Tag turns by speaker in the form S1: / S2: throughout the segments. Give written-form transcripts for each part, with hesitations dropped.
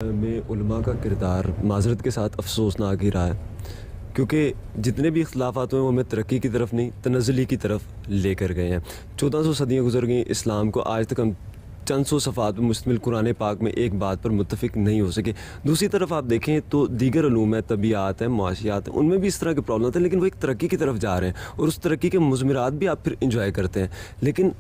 S1: میں علماء کا کردار معذرت کے ساتھ افسوسناک ہی رہا ہے، کیونکہ جتنے بھی اختلافات ہوئے وہ ہمیں ترقی کی طرف نہیں تنزلی کی طرف لے کر گئے ہیں۔ 1400 صدیاں گزر گئیں اسلام کو، آج تک ہم چند سو صفحات پر مشتمل قرآن پاک میں ایک بات پر متفق نہیں ہو سکے۔ دوسری طرف آپ دیکھیں تو دیگر علوم ہیں، طبیعات ہیں، معاشیات ہیں، ان میں بھی اس طرح کے پرابلم ہیں، لیکن وہ ایک ترقی کی طرف جا رہے ہیں اور اس ترقی کے مضمرات بھی آپ پھر انجوائے کرتے ہیں۔ لیکن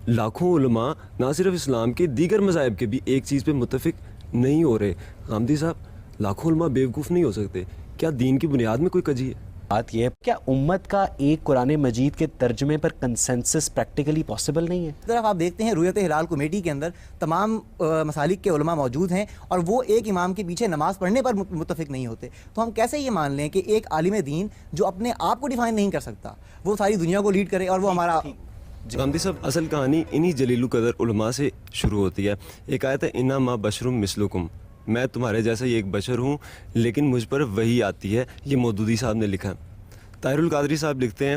S1: لاکھوں علماء نہ صرف اسلام کے دیگر مذاہب کے بھی ایک چیز پہ متفق نہیں ہو رہے۔ غامدی صاحب، لاکھوں علماء بیوقوف نہیں ہو سکتے، کیا دین کی بنیاد میں کوئی کجی ہے؟
S2: بات یہ ہے کیا امت کا ایک قرآن مجید کے ترجمے پر کنسنسس پریکٹیکلی پاسبل نہیں ہے؟
S3: طرف آپ دیکھتے ہیں رؤیت ہلال کمیٹی کے اندر تمام مسالک کے علماء موجود ہیں اور وہ ایک امام کے پیچھے نماز پڑھنے پر متفق نہیں ہوتے، تو ہم کیسے یہ مان لیں کہ ایک عالم دین جو اپنے آپ کو ڈیفائن نہیں کر سکتا وہ ساری دنیا کو لیڈ کرے اور وہ ہمارا
S1: غامدی صاحب، اصل کہانی انہی جلیل القدر علماء سے شروع ہوتی ہے۔ ایک آیت ہے انما بشرم مثلکم، میں تمہارے جیسا ہی ایک بشر ہوں لیکن مجھ پر وحی آتی ہے، یہ مودودی صاحب نے لکھا ہے۔ طاہر القادری صاحب لکھتے ہیں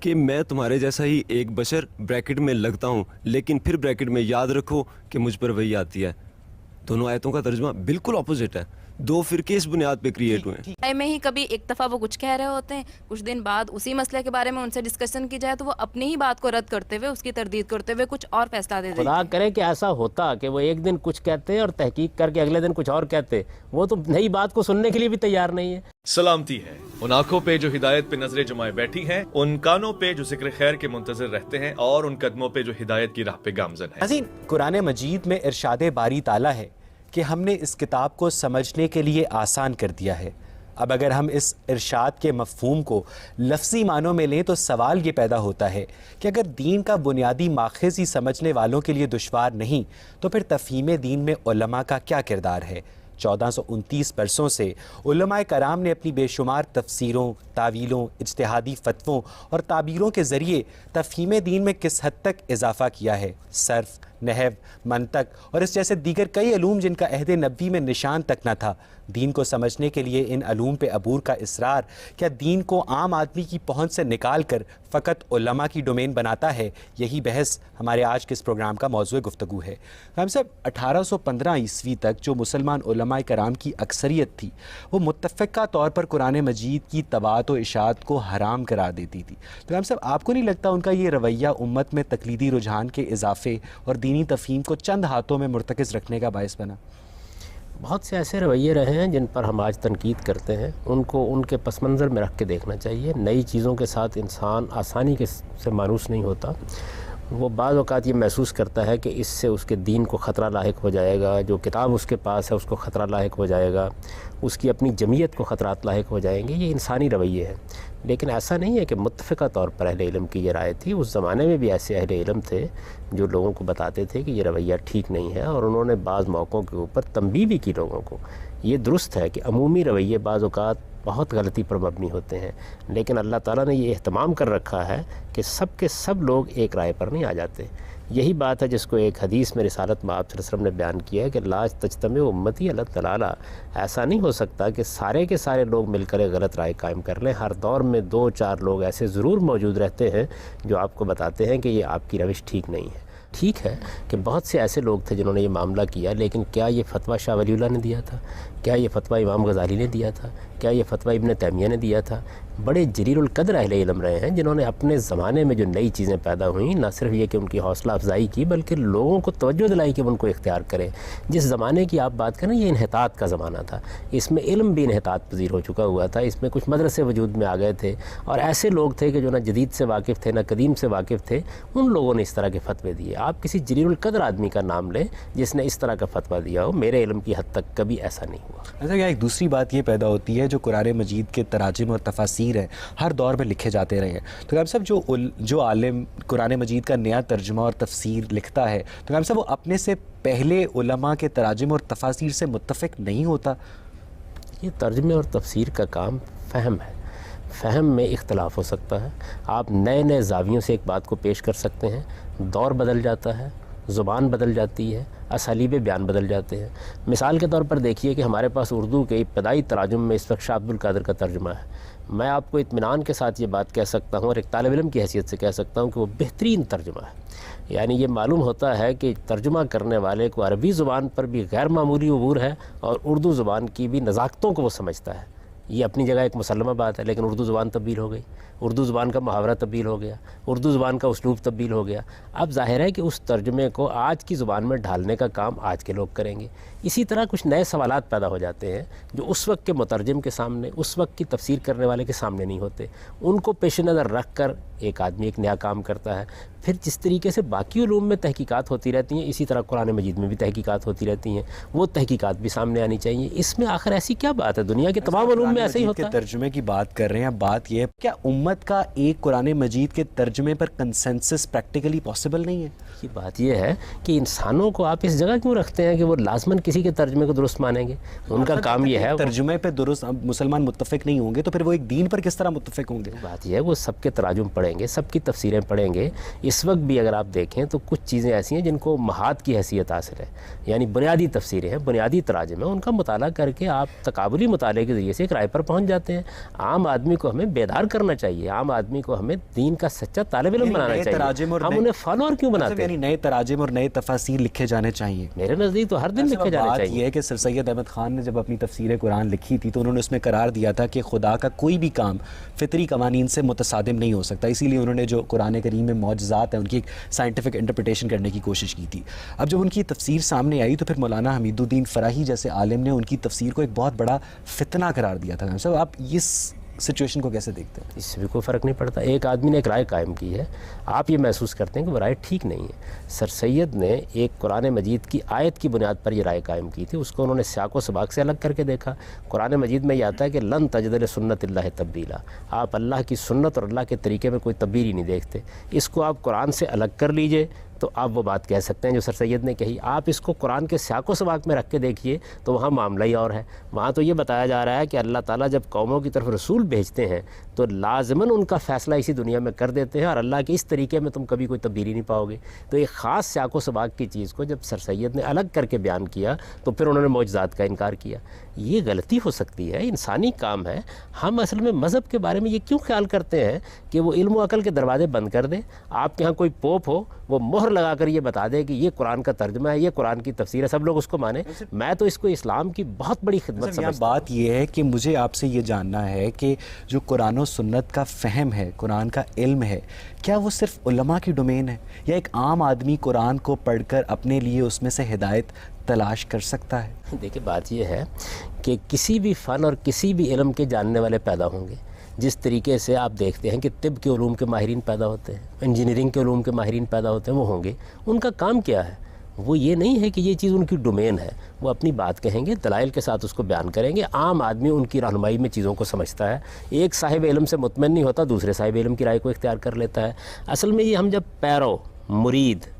S1: کہ میں تمہارے جیسا ہی ایک بشر بریکٹ میں لگتا ہوں لیکن پھر بریکٹ میں یاد رکھو کہ مجھ پر وحی آتی ہے۔ دونوں آیتوں کا ترجمہ بالکل اپوزٹ ہے، دو فرقے اس بنیاد پہ کریٹ ہوئے ہیں۔
S4: میں ہی کبھی ایک دفعہ وہ کچھ کہہ رہے ہوتے ہیں، کچھ دن بعد اسی مسئلے کے بارے میں ان سے ڈسکشن کی جائے تو وہ اپنی ہی بات کو رد کرتے ہوئے، اس کی تردید کرتے ہوئے کچھ اور فیصلہ دے دیتے ہیں۔
S5: خدا کرے کہ ایسا ہوتا کہ وہ ایک دن کچھ کہتے اور تحقیق کر کے اگلے دن کچھ اور کہتے، وہ تو نئی بات کو سننے کے لیے بھی تیار نہیں ہے۔
S6: سلامتی ہے ان آنکھوں پہ جو ہدایت پہ نظریں جمائے بیٹھی ہیں، ان کانوں پہ جو ذکر خیر کے منتظر رہتے ہیں، اور ان قدموں پہ جو ہدایت کی راہ پہ گامزن ہیں۔
S2: ناظرین، قرآن مجید میں ارشاد باری تعالیٰ ہے کہ ہم نے اس کتاب کو سمجھنے کے لیے آسان کر دیا ہے۔ اب اگر ہم اس ارشاد کے مفہوم کو لفظی معنوں میں لیں تو سوال یہ پیدا ہوتا ہے کہ اگر دین کا بنیادی ماخذ ہی سمجھنے والوں کے لیے دشوار نہیں تو پھر تفہیم دین میں علماء کا کیا کردار ہے؟ 1429 برسوں سے علماء کرام نے اپنی بے شمار تفسیروں، تاویلوں، اجتہادی فتووں اور تعبیروں کے ذریعے تفہیم دین میں کس حد تک اضافہ کیا ہے۔ صرف، نحو، منطق اور اس جیسے دیگر کئی علوم جن کا عہد نبوی میں نشان تک نہ تھا، دین کو سمجھنے کے لیے ان علوم پہ عبور کا اصرار کیا دین کو عام آدمی کی پہنچ سے نکال کر فقط علماء کی ڈومین بناتا ہے؟ یہی بحث ہمارے آج کے اس پروگرام کا موضوع گفتگو ہے۔ ہم سب 1815 عیسوی تک جو مسلمان علماء کرام کی اکثریت تھی وہ متفقہ طور پر قرآن مجید کی طباعت و اشاعت کو حرام قرار دیتی تھی، تو ہم سب آپ کو نہیں لگتا ان کا یہ رویہ امت میں تقلیدی رجحان کے اضافے اور دینی تفہیم کو چند ہاتھوں میں مرتکز رکھنے کا باعث بنا؟
S5: بہت سے ایسے رویے رہے ہیں جن پر ہم آج تنقید کرتے ہیں، ان کو ان کے پس منظر میں رکھ کے دیکھنا چاہیے۔ نئی چیزوں کے ساتھ انسان آسانی سے مانوس نہیں ہوتا، وہ بعض اوقات یہ محسوس کرتا ہے کہ اس سے اس کے دین کو خطرہ لاحق ہو جائے گا، جو کتاب اس کے پاس ہے اس کو خطرہ لاحق ہو جائے گا، اس کی اپنی جمعیت کو خطرات لاحق ہو جائیں گے۔ یہ انسانی رویے ہیں، لیکن ایسا نہیں ہے کہ متفقہ طور پر اہل علم کی یہ رائے تھی۔ اس زمانے میں بھی ایسے اہل علم تھے جو لوگوں کو بتاتے تھے کہ یہ رویہ ٹھیک نہیں ہے، اور انہوں نے بعض موقعوں کے اوپر تنبیہ بھی کی لوگوں کو۔ یہ درست ہے کہ عمومی رویے بعض اوقات بہت غلطی پر مبنی ہوتے ہیں، لیکن اللہ تعالیٰ نے یہ اہتمام کر رکھا ہے کہ سب کے سب لوگ ایک رائے پر نہیں آ جاتے۔ یہی بات ہے جس کو ایک حدیث میں رسالت میں آپ صلی اللہ علیہ وسلم نے بیان کیا ہے کہ لا تجتمع امتی علی الضلالہ، ایسا نہیں ہو سکتا کہ سارے کے سارے لوگ مل کر ایک غلط رائے قائم کر لیں۔ ہر دور میں 2-4 لوگ ایسے ضرور موجود رہتے ہیں جو آپ کو بتاتے ہیں کہ یہ آپ کی روش ٹھیک نہیں ہے۔ ٹھیک ہے کہ بہت سے ایسے لوگ تھے جنہوں نے یہ معاملہ کیا، لیکن کیا یہ فتویٰ شاہ ولی اللہ نے دیا تھا؟ کیا یہ فتویٰ امام غزالی نے دیا تھا؟ کیا یہ فتویٰ ابن تیمیہ نے دیا تھا؟ بڑے جلیل القدر اہل علم رہے ہیں جنہوں نے اپنے زمانے میں جو نئی چیزیں پیدا ہوئیں، نہ صرف یہ کہ ان کی حوصلہ افزائی کی بلکہ لوگوں کو توجہ دلائی کہ ان کو اختیار کریں۔ جس زمانے کی آپ بات کریں، یہ انحطاط کا زمانہ تھا، اس میں علم بھی انحطاط پذیر ہو چکا ہوا تھا، اس میں کچھ مدرسے وجود میں آ گئے تھے، اور ایسے لوگ تھے کہ جو نہ جدید سے واقف تھے نہ قدیم سے واقف تھے، ان لوگوں نے اس طرح کے فتوے دیے۔ آپ کسی جلیل القدر آدمی کا نام لیں جس نے اس طرح کا فتویٰ دیا ہو، میرے علم کی حد تک کبھی ایسا نہیں ہوا۔
S2: ایسا کیا ایک دوسری بات یہ پیدا ہوتی ہے، جو قرآن مجید کے تراجم اور تفاسیر ہیں ہر دور میں لکھے جاتے رہے ہیں، تو ہم سب جو عالم قرآن مجید کا نیا ترجمہ اور تفسیر لکھتا ہے تو ہم سب وہ اپنے سے پہلے علماء کے تراجم اور تفاسیر سے متفق نہیں ہوتا؟
S5: یہ ترجمے اور تفسیر کا کام فہم ہے، فہم میں اختلاف ہو سکتا ہے، آپ نئے نئے زاویوں سے ایک بات کو پیش کر سکتے ہیں، دور بدل جاتا ہے، زبان بدل جاتی ہے، اسالیب بیان بدل جاتے ہیں. مثال کے طور پر دیکھیے کہ ہمارے پاس اردو کے ابتدائی تراجم میں اس وقت شاہ عبد القادر کا ترجمہ ہے. میں آپ کو اطمینان کے ساتھ یہ بات کہہ سکتا ہوں اور ایک طالب علم کی حیثیت سے کہہ سکتا ہوں کہ وہ بہترین ترجمہ ہے. یعنی یہ معلوم ہوتا ہے کہ ترجمہ کرنے والے کو عربی زبان پر بھی غیر معمولی عبور ہے اور اردو زبان کی بھی نزاکتوں کو وہ سمجھتا ہے. یہ اپنی جگہ ایک مسلمہ بات ہے، لیکن اردو زبان تبدیل ہو گئی، اردو زبان کا محاورہ تبدیل ہو گیا، اردو زبان کا اسلوب تبدیل ہو گیا. اب ظاہر ہے کہ اس ترجمے کو آج کی زبان میں ڈھالنے کا کام آج کے لوگ کریں گے. اسی طرح کچھ نئے سوالات پیدا ہو جاتے ہیں جو اس وقت کے مترجم کے سامنے، اس وقت کی تفسیر کرنے والے کے سامنے نہیں ہوتے. ان کو پیش نظر رکھ کر ایک آدمی ایک نیا کام کرتا ہے. پھر جس طریقے سے باقی علوم میں تحقیقات ہوتی رہتی ہیں، اسی طرح قرآن مجید میں بھی تحقیقات ہوتی رہتی ہیں. وہ تحقیقات بھی سامنے آنی چاہیے. اس میں آخر ایسی کیا بات ہے؟ دنیا کے تمام علوم میں ایسے ہی ہوتا ہے.
S2: ترجمے کی بات کر رہے ہیں، بات یہ ہے کیا امت کا ایک قرآن مجید کے ترجمے پر کنسنسس پریکٹیکلی پاسبل نہیں ہے؟
S5: یہ بات یہ ہے کہ انسانوں کو آپ اس جگہ کیوں رکھتے ہیں کہ وہ لازماً کسی کے ترجمے کو درست مانیں گے؟ ان کا کام یہ ہے
S2: ترجمے پہ درست مسلمان متفق نہیں ہوں گے تو پھر وہ ایک دین پر کس طرح متفق ہوں گے؟
S5: بات یہ ہے وہ سب کے تراجم پڑھیں گے، سب کی تفسیریں پڑھیں گے. اس وقت بھی اگر آپ دیکھیں تو کچھ چیزیں ایسی ہیں جن کو محاد کی حیثیت حاصل ہے، یعنی بنیادی تفسیریں ہیں، بنیادی تراجم ہیں. ان کا مطالعہ کر کے آپ تقابلی مطالعے کے ذریعے سے ایک رائے پر پہنچ جاتے ہیں. عام آدمی کو ہمیں بیدار کرنا چاہیے، عام آدمی کو ہمیں دین کا سچا طالب علم بنانا چاہیے. ہم انہیں فالوور کیوں بناتے ہیں؟
S2: یعنی نئے تراجم اور نئے تفاسیر لکھے جانے چاہیے.
S5: میرے نزدیک تو ہر دن لکھے جانے چاہیے.
S2: بات یہ ہے کہ سر سید احمد خان نے جب اپنی تفسیر قرآن لکھی تھی تو انہوں نے اس میں قرار دیا تھا کہ خدا کا کوئی بھی کام فطری قوانین سے متصادم نہیں ہو سکتا. اسی لیے انہوں نے جو قرآن کریم میں معجزات ہیں ان کی ایک سائنٹیفک انٹرپریٹیشن کرنے کی کوشش کی تھی. اب جب ان کی تفسیر سامنے آئی تو پھر مولانا حمید الدین فراہی جیسے عالم نے ان کی تفسیر کو ایک بہت بڑا فتنہ قرار دیا تھا. صاحب آپ اس سچویشن کو کیسے دیکھتے ہیں؟
S5: اس سے بھی کوئی فرق نہیں پڑتا. ایک آدمی نے ایک رائے قائم کی ہے، آپ یہ محسوس کرتے ہیں کہ وہ رائے ٹھیک نہیں ہے. سر سید نے ایک قرآن مجید کی آیت کی بنیاد پر یہ رائے قائم کی تھی. اس کو انہوں نے سیاق و سباق سے الگ کر کے دیکھا. قرآن مجید میں یہ آتا ہے کہ لن تجد لسنت اللہ تبدیلا، آپ اللہ کی سنت اور اللہ کے طریقے میں کوئی تبدیلی نہیں دیکھتے. اس کو آپ قرآن سے الگ کر لیجئے تو آپ وہ بات کہہ سکتے ہیں جو سر سید نے کہی. آپ اس کو قرآن کے سیاق و سباق میں رکھ کے دیکھیے تو وہاں معاملہ ہی اور ہے. وہاں تو یہ بتایا جا رہا ہے کہ اللہ تعالیٰ جب قوموں کی طرف رسول بھیجتے ہیں تو لازماً ان کا فیصلہ اسی دنیا میں کر دیتے ہیں اور اللہ کے اس طریقے میں تم کبھی کوئی تبدیلی نہیں پاؤ گے. تو ایک خاص سیاق و سباق کی چیز کو جب سر سید نے الگ کر کے بیان کیا تو پھر انہوں نے معجزات کا انکار کیا. یہ غلطی ہو سکتی ہے، انسانی کام ہے. ہم اصل میں مذہب کے بارے میں یہ کیوں خیال کرتے ہیں کہ وہ علم و عقل کے دروازے بند کر دے. آپ کے ہاں کوئی پوپ ہو وہ مہر لگا کر یہ بتا دے کہ یہ قرآن کا ترجمہ ہے، یہ قرآن کی تفسیر ہے، سب لوگ اس کو مانیں. میں تو اس کو اسلام کی بہت بڑی خدمت سمجھتا ہوں.
S2: بات یہ ہے کہ مجھے آپ سے یہ جاننا ہے کہ جو قرآن و سنت کا فہم ہے، قرآن کا علم ہے، کیا وہ صرف علماء کی ڈومین ہے یا ایک عام آدمی قرآن کو پڑھ کر اپنے لیے اس میں سے ہدایت تلاش کر سکتا ہے؟
S5: دیکھیں بات یہ ہے کہ کسی بھی فن اور کسی بھی علم کے جاننے والے پیدا ہوں گے. جس طریقے سے آپ دیکھتے ہیں کہ طب کے علوم کے ماہرین پیدا ہوتے ہیں، انجینئرنگ کے علوم کے ماہرین پیدا ہوتے ہیں، وہ ہوں گے. ان کا کام کیا ہے؟ وہ یہ نہیں ہے کہ یہ چیز ان کی ڈومین ہے. وہ اپنی بات کہیں گے، دلائل کے ساتھ اس کو بیان کریں گے. عام آدمی ان کی رہنمائی میں چیزوں کو سمجھتا ہے. ایک صاحب علم سے مطمئن نہیں ہوتا، دوسرے صاحب علم کی رائے کو اختیار کر لیتا ہے. اصل میں یہ ہم جب پیرو، مرید،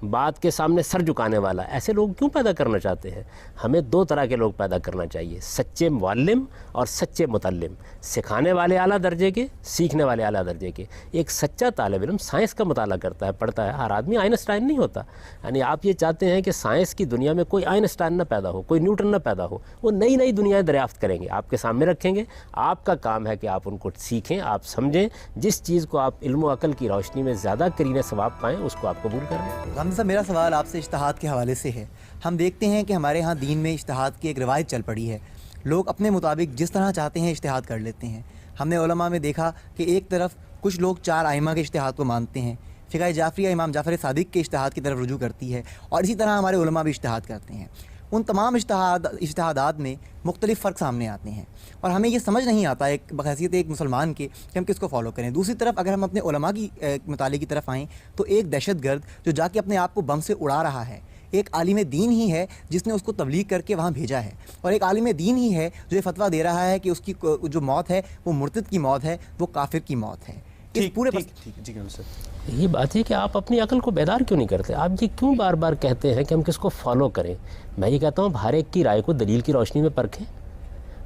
S5: بات کے سامنے سر جھکانے والا، ایسے لوگ کیوں پیدا کرنا چاہتے ہیں؟ ہمیں دو طرح کے لوگ پیدا کرنا چاہیے، سچے معلم اور سچے متعلم. سکھانے والے اعلیٰ درجے کے، سیکھنے والے اعلیٰ درجے کے. ایک سچا طالب علم سائنس کا مطالعہ کرتا ہے، پڑھتا ہے. ہر آدمی آئنسٹائن نہیں ہوتا. یعنی آپ یہ چاہتے ہیں کہ سائنس کی دنیا میں کوئی آئنسٹائن نہ پیدا ہو، کوئی نیوٹن نہ پیدا ہو. وہ نئی نئی دنیایں دریافت کریں گے، آپ کے سامنے رکھیں گے. آپ کا کام ہے کہ آپ ان کو سیکھیں، آپ سمجھیں. جس چیز کو آپ علم و عقل کی روشنی میں زیادہ کرینِ ثواب پائیں اس کو آپ قبول کریں.
S3: صاحب میرا سوال آپ سے اجتہاد کے حوالے سے ہے. ہم دیکھتے ہیں کہ ہمارے ہاں دین میں اجتہاد کی ایک روایت چل پڑی ہے. لوگ اپنے مطابق جس طرح چاہتے ہیں اجتہاد کر لیتے ہیں. ہم نے علماء میں دیکھا کہ ایک طرف کچھ لوگ 4 ائمہ کے اجتہاد کو مانتے ہیں، فقہ جعفریہ امام جعفر صادق کے اجتہاد کی طرف رجوع کرتی ہے، اور اسی طرح ہمارے علماء بھی اجتہاد کرتے ہیں. ان تمام اجتہادات میں مختلف فرق سامنے آتے ہیں اور ہمیں یہ سمجھ نہیں آتا ایک بحیثیت ایک مسلمان کے کہ ہم کس کو فالو کریں. دوسری طرف اگر ہم اپنے علماء کی مطالعے کی طرف آئیں تو ایک دہشت گرد جو جا کے اپنے آپ کو بم سے اڑا رہا ہے، ایک عالم دین ہی ہے جس نے اس کو تبلیغ کر کے وہاں بھیجا ہے، اور ایک عالم دین ہی ہے جو یہ فتویٰ دے رہا ہے کہ اس کی جو موت ہے وہ مرتد کی موت ہے، وہ کافر کی موت ہے.
S5: یہ بات ہے کہ آپ اپنی عقل کو بیدار کیوں نہیں کرتے؟ آپ یہ کیوں بار بار کہتے ہیں کہ ہم کس کو فالو کریں؟ میں یہ کہتا ہوں ہر ایک کی رائے کو دلیل کی روشنی میں پرکھیں.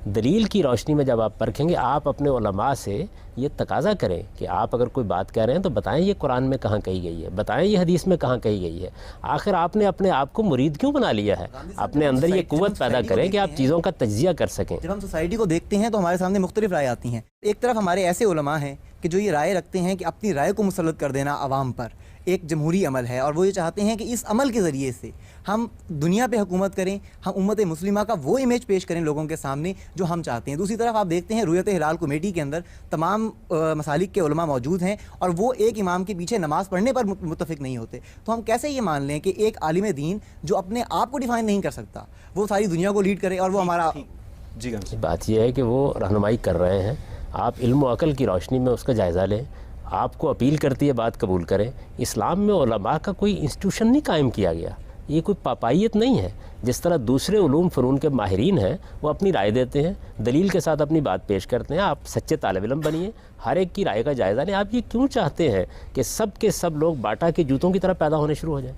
S5: دلیل کی روشنی میں جب آپ پرکھیں گے، آپ اپنے علماء سے یہ تقاضا کریں کہ آپ اگر کوئی بات کہہ رہے ہیں تو بتائیں یہ قرآن میں کہاں کہی گئی ہے، بتائیں یہ حدیث میں کہاں کہی گئی ہے۔ آخر آپ نے اپنے آپ کو مرید کیوں بنا لیا ہے؟ اپنے اندر یہ قوت پیدا کریں کہ آپ چیزوں کا تجزیہ کر سکیں۔
S3: جب ہم سوسائٹی کو دیکھتے ہیں تو ہمارے سامنے مختلف رائے آتی ہیں۔ ایک طرف ہمارے ایسے علماء ہیں کہ جو یہ رائے رکھتے ہیں کہ اپنی رائے کو مسلط کر دینا عوام پر ایک جمہوری عمل ہے، اور وہ یہ چاہتے ہیں کہ اس عمل کے ذریعے سے ہم دنیا پہ حکومت کریں، ہم امت مسلمہ کا وہ امیج پیش کریں لوگوں کے سامنے جو ہم چاہتے ہیں۔ دوسری طرف آپ دیکھتے ہیں رویت ہلال کمیٹی کے اندر تمام مسالک کے علماء موجود ہیں، اور وہ ایک امام کے پیچھے نماز پڑھنے پر متفق نہیں ہوتے۔ تو ہم کیسے یہ مان لیں کہ ایک عالم دین جو اپنے آپ کو ڈیفائن نہیں کر سکتا وہ ساری دنیا کو لیڈ کرے، اور وہ ہمارا
S2: جی
S5: بات یہ ہے کہ وہ رہنمائی کر رہے ہیں، آپ علم و عقل کی روشنی میں اس کا جائزہ لیں، آپ کو اپیل کرتی ہے بات قبول کریں۔ اسلام میں علماء کا کوئی انسٹیٹیوشن نہیں قائم کیا گیا، یہ کوئی پاپائیت نہیں ہے۔ جس طرح دوسرے علوم فنون کے ماہرین ہیں وہ اپنی رائے دیتے ہیں، دلیل کے ساتھ اپنی بات پیش کرتے ہیں، آپ سچے طالب علم بنیے، ہر ایک کی رائے کا جائزہ لیں۔ آپ یہ کیوں چاہتے ہیں کہ سب کے سب لوگ باٹا کے جوتوں کی طرح پیدا ہونے شروع ہو جائیں؟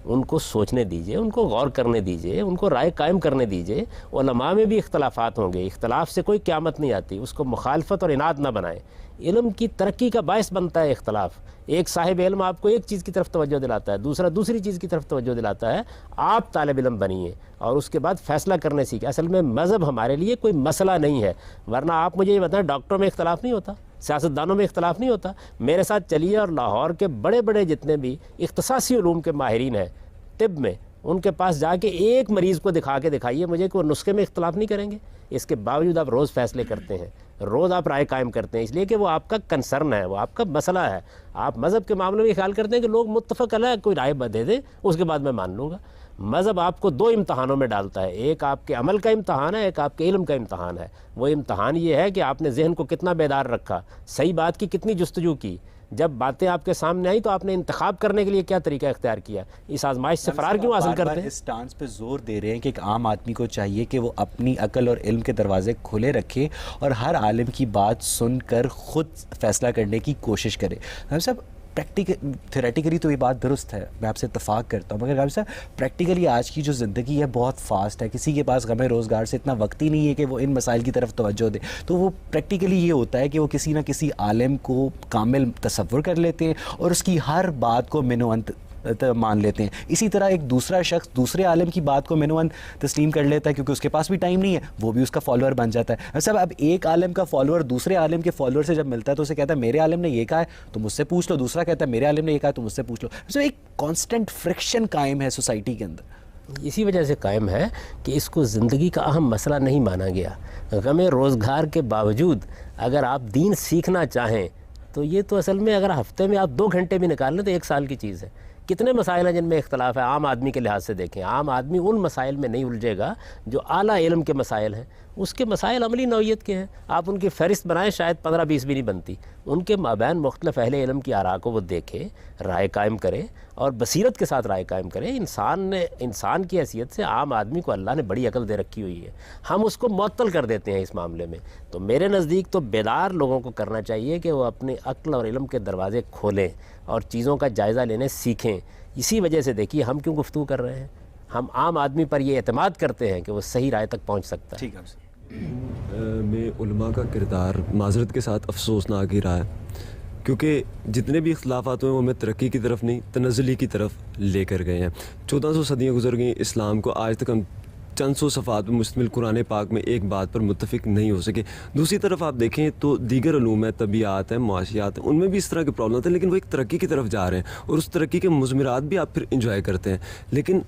S5: ان کو سوچنے دیجئے، ان کو غور کرنے دیجئے، ان کو رائے قائم کرنے دیجئے۔ علماء میں بھی اختلافات ہوں گے، اختلاف سے کوئی قیامت نہیں آتی، اس کو مخالفت اور عناد نہ بنائیں۔ علم کی ترقی کا باعث بنتا ہے اختلاف۔ ایک صاحب علم آپ کو ایک چیز کی طرف توجہ دلاتا ہے، دوسرا دوسری چیز کی طرف توجہ دلاتا ہے، آپ طالب علم بنیے اور اس کے بعد فیصلہ کرنے سیکھیں۔ اصل میں مذہب ہمارے لیے کوئی مسئلہ نہیں ہے، ورنہ آپ مجھے یہ بتائیں ڈاکٹروں میں اختلاف نہیں ہوتا، سیاستدانوں میں اختلاف نہیں ہوتا؟ میرے ساتھ چلیے اور لاہور کے بڑے بڑے جتنے بھی اختصاصی علوم کے ماہرین ہیں طب میں، ان کے پاس جا کے ایک مریض کو دکھا کے دکھائیے مجھے کہ وہ نسخے میں اختلاف نہیں کریں گے۔ اس کے باوجود آپ روز فیصلے کرتے ہیں، روز آپ رائے قائم کرتے ہیں، اس لیے کہ وہ آپ کا کنسرن ہے، وہ آپ کا مسئلہ ہے۔ آپ مذہب کے معاملے میں خیال کرتے ہیں کہ لوگ متفق علیہ کوئی رائے دے دے، اس کے بعد میں مان لوں گا۔ مذہب آپ کو دو امتحانوں میں ڈالتا ہے، ایک آپ کے عمل کا امتحان ہے، ایک آپ کے علم کا امتحان ہے۔ وہ امتحان یہ ہے کہ آپ نے ذہن کو کتنا بیدار رکھا، صحیح بات کی کتنی جستجو کی، جب باتیں آپ کے سامنے آئیں تو آپ نے انتخاب کرنے کے لیے کیا طریقہ اختیار کیا، اس آزمائش سے فرار کیوں حاصل کرتے ہیں؟
S2: اس سٹانس پہ زور دے رہے ہیں کہ ایک عام آدمی کو چاہیے کہ وہ اپنی عقل اور علم کے دروازے کھلے رکھے اور ہر عالم کی بات سن کر خود فیصلہ کرنے کی کوشش کرے۔ ہم صاحب تھیوریٹیکلی تو یہ بات درست ہے، میں آپ سے اتفاق کرتا ہوں، مگر غالب صاحب پریکٹیکلی آج کی جو زندگی ہے بہت فاسٹ ہے، کسی کے پاس غم روزگار سے اتنا وقت ہی نہیں ہے کہ وہ ان مسائل کی طرف توجہ دے، تو وہ پریکٹیکلی یہ ہوتا ہے کہ وہ کسی نہ کسی عالم کو کامل تصور کر لیتے ہیں اور اس کی ہر بات کو من و انت مان لیتے ہیں۔ اسی طرح ایک دوسرا شخص دوسرے عالم کی بات کو من و انت تسلیم کر لیتا ہے کیونکہ اس کے پاس بھی ٹائم نہیں ہے، وہ بھی اس کا فالوور بن جاتا ہے۔ صاحب اب ایک عالم کا فالوور دوسرے عالم کے فالوور سے جب ملتا ہے تو اسے کہتا ہے میرے عالم نے یہ کہا ہے تو مجھ سے پوچھ لو، دوسرا کہتا ہے میرے عالم نے یہ کہا ہے تو مجھ سے پوچھ لو۔ صاحب ایک کانسٹنٹ فرکشن قائم ہے سوسائٹی کے اندر۔
S5: اسی وجہ سے قائم ہے کہ اس کو زندگی کا اہم مسئلہ نہیں مانا گیا۔ غم روزگار کے باوجود اگر آپ دین سیکھنا چاہیں تو یہ تو اصل میں اگر ہفتے میں آپ 2 گھنٹے بھی نکال لیں تو 1 سال کی چیز ہے۔ کتنے مسائل ہیں جن میں اختلاف ہے، عام آدمی کے لحاظ سے دیکھیں، عام آدمی ان مسائل میں نہیں الجھے گا جو اعلیٰ علم کے مسائل ہیں، اس کے مسائل عملی نوعیت کے ہیں، آپ ان کی فہرست بنائیں شاید 15-20 بھی نہیں بنتی۔ ان کے مابین مختلف اہل علم کی آراء کو وہ دیکھے، رائے قائم کرے اور بصیرت کے ساتھ رائے قائم کرے۔ انسان کی حیثیت سے عام آدمی کو اللہ نے بڑی عقل دے رکھی ہوئی ہے، ہم اس کو معطل کر دیتے ہیں اس معاملے میں۔ تو میرے نزدیک تو بیدار لوگوں کو کرنا چاہیے کہ وہ اپنے عقل اور علم کے دروازے کھولیں اور چیزوں کا جائزہ لینے سیکھیں۔ اسی وجہ سے دیکھیے ہم کیوں گفتگو کر رہے ہیں، ہم عام آدمی پر یہ اعتماد کرتے ہیں کہ وہ صحیح رائے تک پہنچ سکتا ہے۔
S2: ٹھیک ہے
S1: میں علماء کا کردار معذرت کے ساتھ افسوسناک ہی رہا ہے، کیونکہ جتنے بھی اختلافات ہوئے وہ ہمیں ترقی کی طرف نہیں تنزلی کی طرف لے کر گئے ہیں۔ 1400 صدیاں گزر گئیں، اسلام کو آج تک ہم چند سو صفحات میں مشتمل قرآن پاک میں ایک بات پر متفق نہیں ہو سکے۔ دوسری طرف آپ دیکھیں تو دیگر علوم ہیں، طبیعات ہیں، معاشیات ہیں، ان میں بھی اس طرح کے پرابلم ہیں، لیکن وہ ایک ترقی کی طرف جا رہے ہیں اور اس ترقی کے مضمرات بھی آپ پھر انجوائے کرتے ہیں۔ لیکن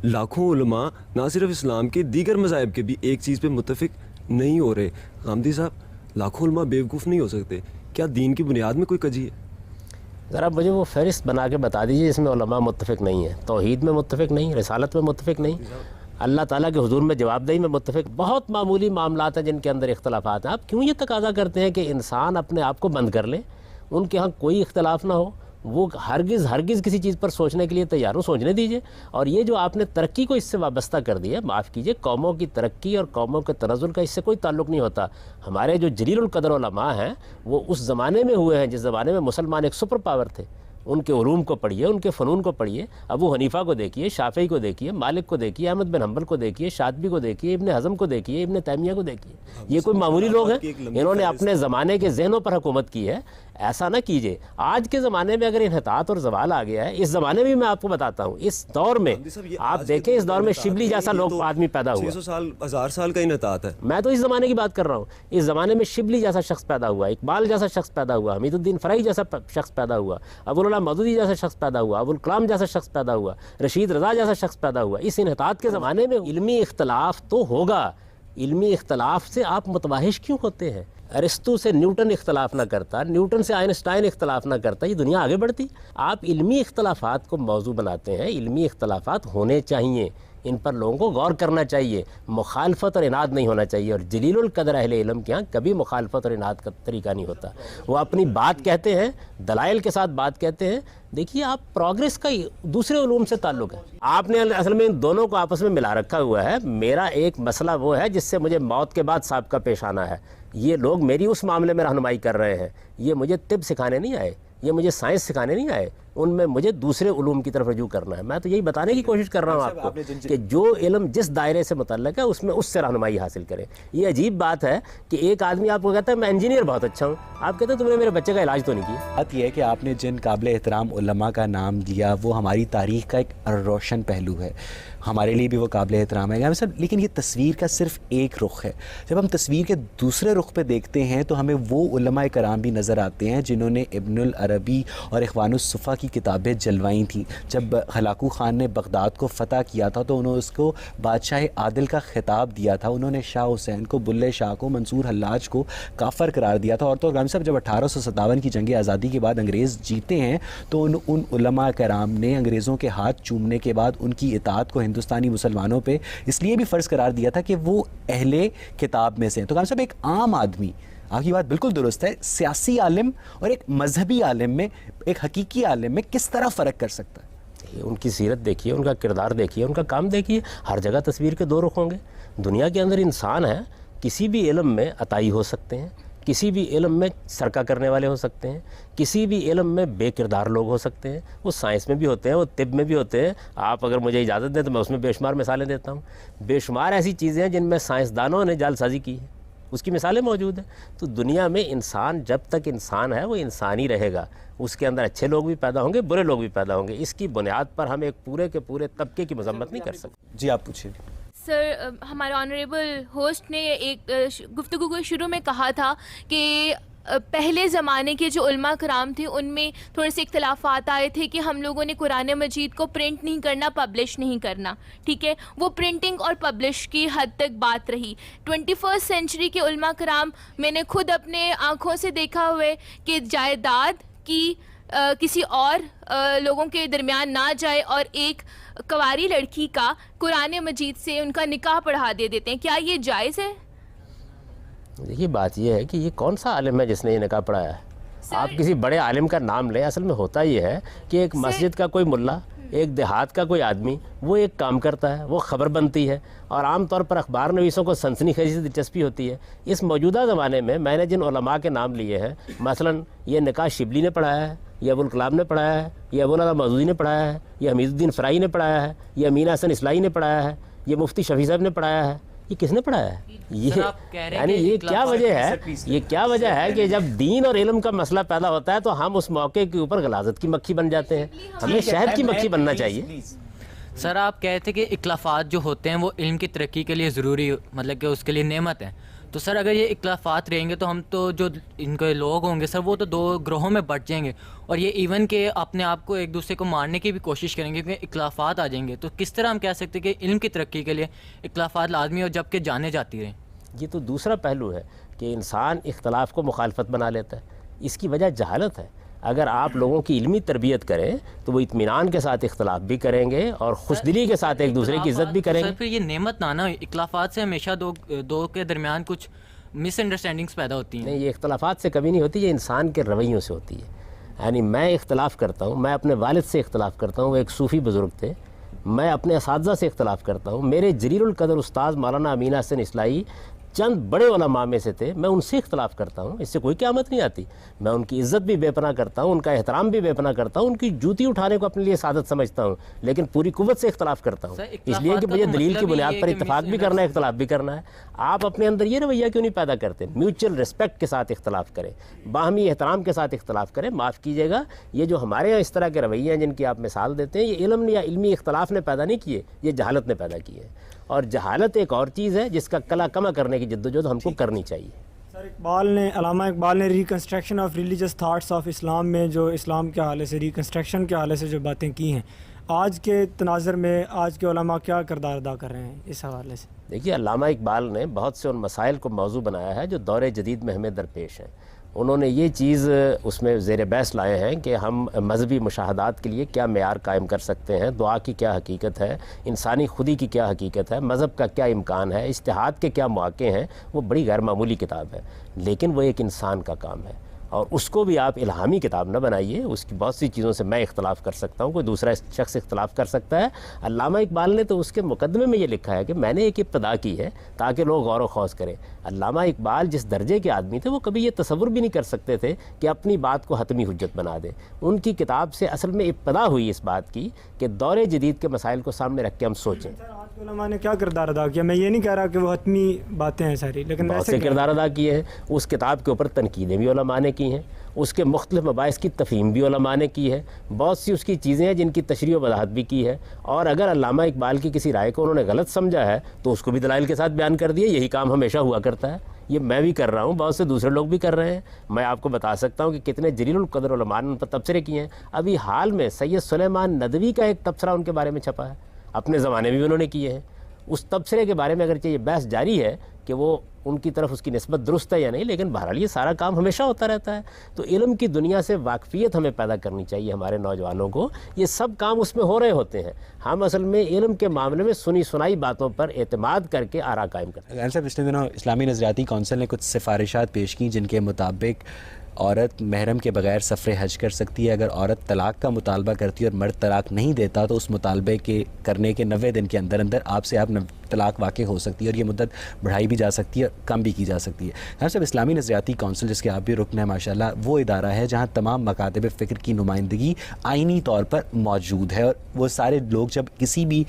S1: لاکھوں علماء نہ صرف اسلام کے دیگر مذاہب کے بھی ایک چیز پہ متفق نہیں ہو رہے۔ غامدی صاحب، لاکھوں علماء بیوقوف نہیں ہو سکتے، کیا دین کی بنیاد میں کوئی کجی ہے؟
S5: ذرا مجھے وہ فہرست بنا کے بتا دیجیے جس میں علماء متفق نہیں ہیں، توحید میں متفق نہیں، رسالت میں متفق نہیں، اللہ تعالیٰ کے حضور میں جواب دہی میں متفق۔ بہت معمولی معاملات ہیں جن کے اندر اختلافات ہیں، آپ کیوں یہ تقاضا کرتے ہیں کہ انسان اپنے آپ کو بند کر لیں، ان کے ہاں کوئی اختلاف نہ ہو، وہ ہرگز کسی چیز پر سوچنے کے لیے تیار ہوں، سوچنے دیجئے۔ اور یہ جو آپ نے ترقی کو اس سے وابستہ کر دیا، معاف کیجئے، قوموں کی ترقی اور قوموں کے تنزل کا اس سے کوئی تعلق نہیں ہوتا۔ ہمارے جو جلیل القدر علماء ہیں وہ اس زمانے میں ہوئے ہیں جس زمانے میں مسلمان ایک سپر پاور تھے، ان کے علوم کو پڑھیے, ان کے فنون کو پڑھیے. ابو حنیفہ کو دیکھیے, شافعی کو دیکھیے, مالک کو دیکھیے, احمد بن حنبل کو دیکھیے, شاطبی کو دیکھیے, ابن حزم کو دیکھیے, ابن تیمیہ کو دیکھیے. یہ کوئی معمولی لوگ ہیں؟ انہوں نے اپنے زمانے کے ذہنوں پر حکومت کی ہے. ایسا نہ کیجیے. آج کے زمانے میں اگر انحطاط اور زوال آ گیا ہے, اس زمانے میں میں آپ کو بتاتا ہوں, اس دور میں آپ دیکھیں, اس دور میں شبلی جیسا لوگ آدمی پیدا ہوا.
S1: 600 سال 1000 سال کا انحطاط ہے.
S5: میں تو اس زمانے کی بات کر رہا ہوں. اس زمانے میں شبلی جیسا شخص پیدا ہوا, اقبال جیسا شخص پیدا ہوا, حمید الدین فرائی جیسا شخص پیدا ہوا, ابوالعلا مودودی جیسا شخص پیدا ہوا, ابوالکلام جیسا شخص پیدا ہوا, رشید رضا جیسا شخص پیدا ہوا. اس انحطاط کے زمانے میں علمی اختلاف تو ہوگا. علمی اختلاف سے آپ متوحش کیوں ہوتے ہیں؟ ارسطو سے نیوٹن اختلاف نہ کرتا, نیوٹن سے آئنسٹائن اختلاف نہ کرتا, یہ دنیا آگے بڑھتی. آپ علمی اختلافات کو موضوع بناتے ہیں. علمی اختلافات ہونے چاہیے, ان پر لوگوں کو غور کرنا چاہیے. مخالفت اور اناد نہیں ہونا چاہیے. اور جلیل القدر اہل علم کے ہاں کبھی مخالفت اور اناد کا طریقہ نہیں ہوتا. وہ اپنی بات کہتے ہیں, دلائل کے ساتھ بات کہتے ہیں. دیکھیے, آپ پروگریس کا دوسرے علوم سے تعلق ہے. آپ نے اصل میں ان دونوں کو آپس میں ملا رکھا ہوا ہے. میرا ایک مسئلہ وہ ہے جس سے مجھے موت کے بعد سابقہ پیش آنا ہے. یہ لوگ میری اس معاملے میں رہنمائی کر رہے ہیں. یہ مجھے طب سکھانے نہیں آئے, یہ مجھے سائنس سکھانے نہیں آئے. ان میں مجھے دوسرے علوم کی طرف رجوع کرنا ہے. میں تو یہی بتانے کی کوشش کر رہا ہوں آپ کو کہ جو علم جس دائرے سے متعلق ہے اس میں اس سے رہنمائی حاصل کریں. یہ عجیب بات ہے کہ ایک آدمی آپ کو کہتا ہے میں انجینئر بہت اچھا ہوں, آپ کہتے ہیں تم نے میرے بچے کا علاج تو نہیں کیا.
S2: بات یہ ہے کہ آپ نے جن قابل احترام علماء کا نام لیا وہ ہماری تاریخ کا ایک روشن پہلو ہے, ہمارے لیے بھی وہ قابل احترام ہے صاحب. لیکن یہ تصویر کا صرف ایک رخ ہے. جب ہم تصویر کے دوسرے رخ پہ دیکھتے ہیں تو ہمیں وہ علماء کرام بھی نظر آتے ہیں جنہوں نے ابن العربی اور اخوان الصفا کی کتابیں جلوائی تھیں. جب ہلاکو خان نے بغداد کو فتح کیا تھا تو انہوں نے اس کو بادشاہ عادل کا خطاب دیا تھا. انہوں نے شاہ حسین کو, بلے شاہ کو, منصور حلاج کو کافر قرار دیا تھا. اور تو غالب صاحب جب 1857 کی جنگ آزادی کے بعد انگریز جیتے ہیں تو ان علماء کرام نے انگریزوں کے ہاتھ چومنے کے بعد ان کی اطاعت کو ہندوستانی مسلمانوں پہ اس لیے بھی فرض قرار دیا تھا کہ وہ اہل کتاب میں سے ہیں. تو غالب صاحب ایک عام آدمی, آپ کی بات بالکل درست ہے, سیاسی عالم اور ایک مذہبی عالم میں, ایک حقیقی عالم میں کس طرح فرق کر سکتا ہے؟
S5: ان کی سیرت دیکھیے, ان کا کردار دیکھیے, ان کا کام دیکھیے. ہر جگہ تصویر کے دو رخ ہوں گے. دنیا کے اندر انسان ہے, کسی بھی علم میں عطائی ہو سکتے ہیں, کسی بھی علم میں سرکہ کرنے والے ہو سکتے ہیں, کسی بھی علم میں بے کردار لوگ ہو سکتے ہیں. وہ سائنس میں بھی ہوتے ہیں, وہ طب میں بھی ہوتے ہیں. آپ اگر مجھے اجازت دیں تو میں اس میں بے شمار مثالیں دیتا ہوں. بے شمار ایسی چیزیں ہیں جن میں سائنسدانوں نے جعل سازی کی ہے, اس کی مثالیں موجود ہیں. تو دنیا میں انسان جب تک انسان ہے وہ انسان ہی رہے گا. اس کے اندر اچھے لوگ بھی پیدا ہوں گے, برے لوگ بھی پیدا ہوں گے. اس کی بنیاد پر ہم ایک پورے کے پورے طبقے کی مذمت نہیں کر سکتے.
S2: جی آپ پوچھیں.
S7: سر, ہمارے آنریبل ہوسٹ نے ایک گفتگو کو شروع میں کہا تھا کہ پہلے زمانے کے جو علماء کرام تھے ان میں تھوڑے سے اختلافات آئے تھے کہ ہم لوگوں نے قرآن مجید کو پرنٹ نہیں کرنا, پبلش نہیں کرنا. ٹھیک ہے, وہ پرنٹنگ اور پبلش کی حد تک بات رہی. 21 سینچری کے علماء کرام, میں نے خود اپنے آنکھوں سے دیکھا ہوئے کہ جائیداد کی کسی اور لوگوں کے درمیان نہ جائے اور ایک کنواری لڑکی کا قرآن مجید سے ان کا نکاح پڑھا دے دیتے ہیں. کیا یہ جائز ہے؟
S5: دیکھیے, بات یہ ہے کہ یہ کون سا عالم ہے جس نے یہ نکاح پڑھایا ہے؟ آپ کسی بڑے عالم کا نام لیں. اصل میں ہوتا یہ ہے کہ ایک مسجد کا کوئی ملا, ایک دیہات کا کوئی آدمی, وہ ایک کام کرتا ہے, وہ خبر بنتی ہے, اور عام طور پر اخبار نویسوں کو سنسنی خیزی سے دلچسپی ہوتی ہے. اس موجودہ زمانے میں نے جن علماء کے نام لیے ہیں, مثلا یہ نکاح شبلی نے پڑھایا ہے, یہ ابوالکلام نے پڑھایا ہے, یہ ابوالعلا مودودی نے پڑھایا ہے, یہ حمید الدین فرائی نے پڑھایا ہے, یہ امین حسن اصلاحی نے پڑھایا ہے, یہ مفتی شفیع صاحب نے پڑھایا ہے. یہ کس نے پڑھایا ہے؟ یعنی یہ کیا وجہ ہے, یہ کیا وجہ ہے کہ جب دین اور علم کا مسئلہ پیدا ہوتا ہے تو ہم اس موقع کے اوپر غلاظت کی مکھی بن جاتے ہیں. ہمیں شہد کی مکھی بننا چاہیے.
S8: سر, آپ کہتے ہیں کہ اختلافات جو ہوتے ہیں وہ علم کی ترقی کے لیے ضروری, مطلب کہ اس کے لیے نعمت ہے. تو سر اگر یہ اختلافات رہیں گے تو ہم تو جو ان کے لوگ ہوں گے سر وہ تو دو گروہوں میں بٹ جائیں گے, اور یہ ایون کہ اپنے آپ کو ایک دوسرے کو مارنے کی بھی کوشش کریں گے کیونکہ اختلافات آ جائیں گے. تو کس طرح ہم کہہ سکتے ہیں کہ علم کی ترقی کے لیے اختلافات لازمی اور جب کہ جانے جاتی رہیں؟
S5: یہ تو دوسرا پہلو ہے کہ انسان اختلاف کو مخالفت بنا لیتا ہے. اس کی وجہ جہالت ہے. اگر آپ لوگوں کی علمی تربیت کریں تو وہ اطمینان کے ساتھ اختلاف بھی کریں گے اور خوش دلی کے ساتھ ایک دوسرے کی عزت بھی کریں گے.
S8: سر پھر یہ نعمت نہ اختلافات سے ہمیشہ دو کے درمیان کچھ مس انڈرسٹینڈنگس پیدا ہوتی ہیں.
S5: نہیں, یہ اختلافات سے کبھی نہیں ہوتی, یہ انسان کے رویوں سے ہوتی ہے. یعنی میں اختلاف کرتا ہوں, میں اپنے والد سے اختلاف کرتا ہوں, وہ ایک صوفی بزرگ تھے. میں اپنے اساتذہ سے اختلاف کرتا ہوں. میرے جلیل القدر استاذ مولانا امین حسن اصلاحی چند بڑے علماء میں سے تھے، میں ان سے اختلاف کرتا ہوں، اس سے کوئی قیامت نہیں آتی، میں ان کی عزت بھی بے پناہ کرتا ہوں، ان کا احترام بھی بے پناہ کرتا ہوں، ان کی جوتی اٹھانے کو اپنے لیے سعادت سمجھتا ہوں، لیکن پوری قوت سے اختلاف کرتا ہوں، اس لیے کہ مجھے دلیل کی بنیاد پر اتفاق بھی کرنا ہے، اختلاف بھی کرنا ہے۔ آپ اپنے اندر یہ رویہ کیوں نہیں پیدا کرتے؟ میوچل ریسپیکٹ کے ساتھ اختلاف کریں، باہمی احترام کے ساتھ اختلاف کریں۔ معاف کیجیے گا، یہ جو ہمارے یہاں اس طرح کے رویے ہیں جن کی آپ مثال دیتے ہیں، یہ علم یا علمی اختلاف نے پیدا نہیں کیے، یہ جہالت نے پیدا کیے، اور جہالت ایک اور چیز ہے جس کا کلا کما کرنے کی جدوجہد ہم کو کرنی چاہیے۔
S9: سر علامہ اقبال نے reconstruction of religious thoughts of Islam میں جو اسلام کے حوالے سے ریکنسٹرکشن کے حوالے سے جو باتیں کی ہیں، آج کے تناظر میں آج کے علماء کیا کردار ادا کر رہے ہیں اس حوالے سے؟
S5: دیکھیے، علامہ اقبال نے بہت سے ان مسائل کو موضوع بنایا ہے جو دور جدید میں ہمیں درپیش ہیں۔ انہوں نے یہ چیز اس میں زیر بحث لائے ہیں کہ ہم مذہبی مشاہدات کے لیے کیا معیار قائم کر سکتے ہیں، دعا کی کیا حقیقت ہے، انسانی خودی کی کیا حقیقت ہے، مذہب کا کیا امکان ہے، اجتہاد کے کیا مواقع ہیں۔ وہ بڑی غیر معمولی کتاب ہے، لیکن وہ ایک انسان کا کام ہے، اور اس کو بھی آپ الہامی کتاب نہ بنائیے۔ اس کی بہت سی چیزوں سے میں اختلاف کر سکتا ہوں، کوئی دوسرا شخص اختلاف کر سکتا ہے۔ علامہ اقبال نے تو اس کے مقدمے میں یہ لکھا ہے کہ میں نے ایک ابتدا کی ہے تاکہ لوگ غور و خوض کریں۔ علامہ اقبال جس درجے کے آدمی تھے، وہ کبھی یہ تصور بھی نہیں کر سکتے تھے کہ اپنی بات کو حتمی حجت بنا دیں۔ ان کی کتاب سے اصل میں ابتدا ہوئی اس بات کی کہ دور جدید کے مسائل کو سامنے رکھ کے ہم سوچیں۔
S9: علماء نے کیا کردار ادا کیا؟ میں یہ نہیں کہہ رہا کہ وہ حتمی باتیں ہیں ساری، لیکن
S5: بہت سے کردار ادا کیے ہیں۔ اس کتاب کے اوپر تنقیدیں بھی علماء نے کی ہیں، اس کے مختلف مباحث کی تفہیم بھی علماء نے کی ہے، بہت سی اس کی چیزیں ہیں جن کی تشریح و وضاحت بھی کی ہے، اور اگر علامہ اقبال کی کسی رائے کو انہوں نے غلط سمجھا ہے تو اس کو بھی دلائل کے ساتھ بیان کر دیے۔ یہی کام ہمیشہ ہوا کرتا ہے، یہ میں بھی کر رہا ہوں، بہت سے دوسرے لوگ بھی کر رہے ہیں۔ میں آپ کو بتا سکتا ہوں کہ کتنے جلیل القدر علماء نے ان پر تبصرے کیے ہیں۔ ابھی حال میں سید سلیمان ندوی کا ایک تبصرہ ان کے بارے میں چھپا ہے، اپنے زمانے میں بھی انہوں نے کیے ہیں۔ اس تبصرے کے بارے میں اگرچہ یہ بحث جاری ہے کہ وہ ان کی طرف اس کی نسبت درست ہے یا نہیں، لیکن بہرحال یہ سارا کام ہمیشہ ہوتا رہتا ہے۔ تو علم کی دنیا سے واقفیت ہمیں پیدا کرنی چاہیے ہمارے نوجوانوں کو، یہ سب کام اس میں ہو رہے ہوتے ہیں۔ ہم اصل میں علم کے معاملے میں سنی سنائی باتوں پر اعتماد کر کے آراء قائم کرتے ہیں۔
S2: صاحب، پچھلے دنوں اسلامی نظریاتی کونسل نے کچھ سفارشات پیش کی جن کے مطابق عورت محرم کے بغیر سفر حج کر سکتی ہے۔ اگر عورت طلاق کا مطالبہ کرتی ہے اور مرد طلاق نہیں دیتا تو اس مطالبے کے کرنے کے 90 دن کے اندر اندر آپ سے طلاق واقع ہو سکتی ہے، اور یہ مدت بڑھائی بھی جا سکتی ہے، کم بھی کی جا سکتی ہے۔ صاحب، اسلامی نظریاتی کونسل جس کے آپ بھی رکن ہیں ماشاءاللہ، وہ ادارہ ہے جہاں تمام مکاتب فکر کی نمائندگی آئینی طور پر موجود ہے، اور وہ سارے لوگ جب کسی بھی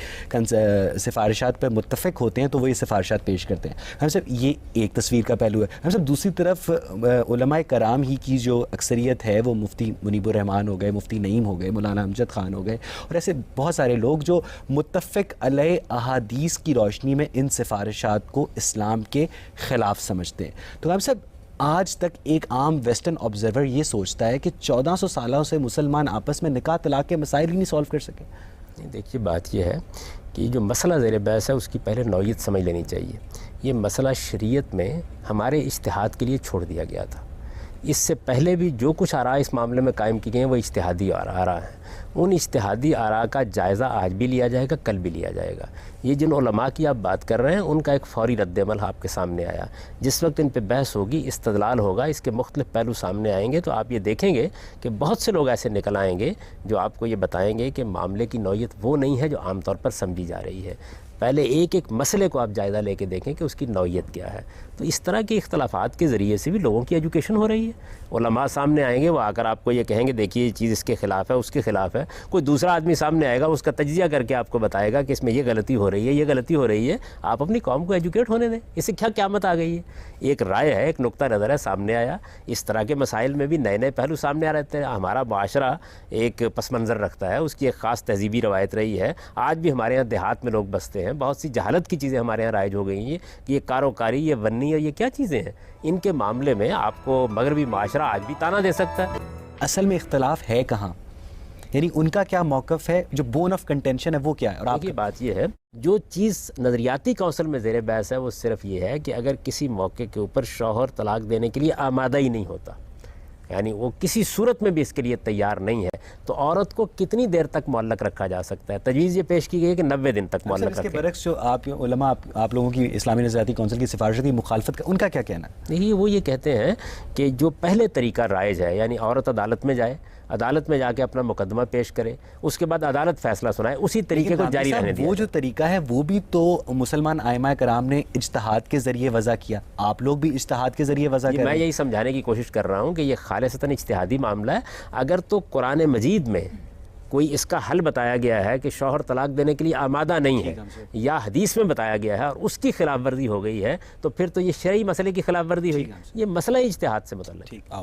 S2: سفارشات پر متفق ہوتے ہیں تو وہ یہ سفارشات پیش کرتے ہیں۔ ہم صاحب، یہ ایک تصویر کا پہلو ہے۔ ہم صاحب، دوسری طرف علماء کرام ہی کی جو اکثریت ہے وہ مفتی منیب الرحمان ہو گئے، مفتی نعیم ہو گئے، مولانا امجد خان ہو گئے، اور ایسے بہت سارے لوگ جو متفق علیہ احادیث کی روشنی میں ان سفارشات کو اسلام کے خلاف سمجھتے ہیں۔ تو ہم صاحب، آج تک ایک عام ویسٹرن آبزرور یہ سوچتا ہے کہ 1400 سالوں سے مسلمان آپس میں نکاح طلاق کے مسائل ہی نہیں سولو کر سکے۔
S5: دیکھیے، بات یہ ہے کہ جو مسئلہ زیر بحث ہے اس کی پہلے نوعیت سمجھ لینی چاہیے۔ یہ مسئلہ شریعت میں ہمارے اجتہاد کے لیے چھوڑ دیا گیا تھا۔ اس سے پہلے بھی جو کچھ آراء اس معاملے میں قائم کی گئی ہیں وہ اجتہادی آراء ہیں۔ ان اجتہادی آراء کا جائزہ آج بھی لیا جائے گا، کل بھی لیا جائے گا۔ یہ جن علماء کی آپ بات کر رہے ہیں ان کا ایک فوری رد عمل آپ کے سامنے آیا۔ جس وقت ان پہ بحث ہوگی، استدلال ہوگا، اس کے مختلف پہلو سامنے آئیں گے، تو آپ یہ دیکھیں گے کہ بہت سے لوگ ایسے نکل آئیں گے جو آپ کو یہ بتائیں گے کہ معاملے کی نوعیت وہ نہیں ہے جو عام طور پر سمجھی جا رہی ہے۔ پہلے ایک ایک مسئلے کو آپ جائزہ لے کے دیکھیں کہ اس کی نوعیت کیا ہے۔ تو اس طرح کے اختلافات کے ذریعے سے بھی لوگوں کی ایجوکیشن ہو رہی ہے۔ علماء سامنے آئیں گے، وہ آ کر آپ کو یہ کہیں گے دیکھیے یہ چیز اس کے خلاف ہے، اس کے خلاف ہے۔ کوئی دوسرا آدمی سامنے آئے گا، اس کا تجزیہ کر کے آپ کو بتائے گا کہ اس میں یہ غلطی ہو رہی ہے، یہ غلطی ہو رہی ہے۔ آپ اپنی قوم کو ایجوکیٹ ہونے دیں، اس سے کیا قیامت آ گئی ہے؟ ایک رائے ہے، ایک نقطہ نظر ہے، سامنے آیا۔ اس طرح کے مسائل میں بھی نئے نئے پہلو سامنے آ رہتے ہیں۔ ہمارا معاشرہ ایک پس منظر رکھتا ہے، اس کی ایک خاص تہذیبی روایت رہی ہے۔ آج بھی ہمارے یہاں دیہات میں لوگ بستے ہیں، بہت سی جہالت کی چیزیں ہمارے یہاں رائج ہو گئی ہیں کہ یہ کاروکاری، یہ ونی اور یہ کیا چیزیں ہیں۔ ان کے معاملے میں آپ کو مغربی معاشرہ آج بھی تانا دے سکتا ہے۔
S2: اصل میں اختلاف ہے کہاں؟ یعنی ان کا کیا موقف ہے، جو بون آف کنٹینشن ہے وہ کیا ہے؟ اور آپ
S5: کی بات یہ ہے، جو چیز نظریاتی کونسل میں زیر بحث ہے وہ صرف یہ ہے کہ اگر کسی موقع کے اوپر شوہر طلاق دینے کے لیے آمادہ ہی نہیں ہوتا، یعنی وہ کسی صورت میں بھی اس کے لیے تیار نہیں ہے، تو عورت کو کتنی دیر تک معلق رکھا جا سکتا ہے؟ تجویز یہ پیش کی گئی ہے کہ 90 دن تک معلق رکھیں۔
S2: اس کے برعکس جو آپ علماء، آپ لوگوں کی اسلامی نظریاتی کونسل کی سفارشات کی مخالفت کا ان کا کیا کہنا ہے؟
S5: نہیں، وہ یہ کہتے ہیں کہ جو پہلے طریقہ رائج ہے، یعنی عورت عدالت میں جائے، عدالت میں جا کے اپنا مقدمہ پیش کرے, اس کے بعد عدالت فیصلہ سنائے, اسی طریقے کو جاری رہنے دیا.
S2: وہ جو طریقہ ہے وہ بھی تو مسلمان ائمہ کرام نے اجتہاد کے ذریعے وضع کیا, آپ لوگ بھی اجتہاد کے ذریعے وضع کریں.
S5: میں یہی سمجھانے کی کوشش کر رہا ہوں کہ یہ خالصتاً اجتہادی معاملہ ہے. اگر تو قرآن مجید میں کوئی اس کا حل بتایا گیا ہے کہ شوہر طلاق دینے کے لیے آمادہ نہیں ہے, یا حدیث میں بتایا گیا ہے اور اس کی خلاف ورزی ہو گئی ہے, تو پھر تو یہ شرعی مسئلے کی خلاف ورزی ہوئی. یہ مسئلہ اجتہاد سے متعلق ہے.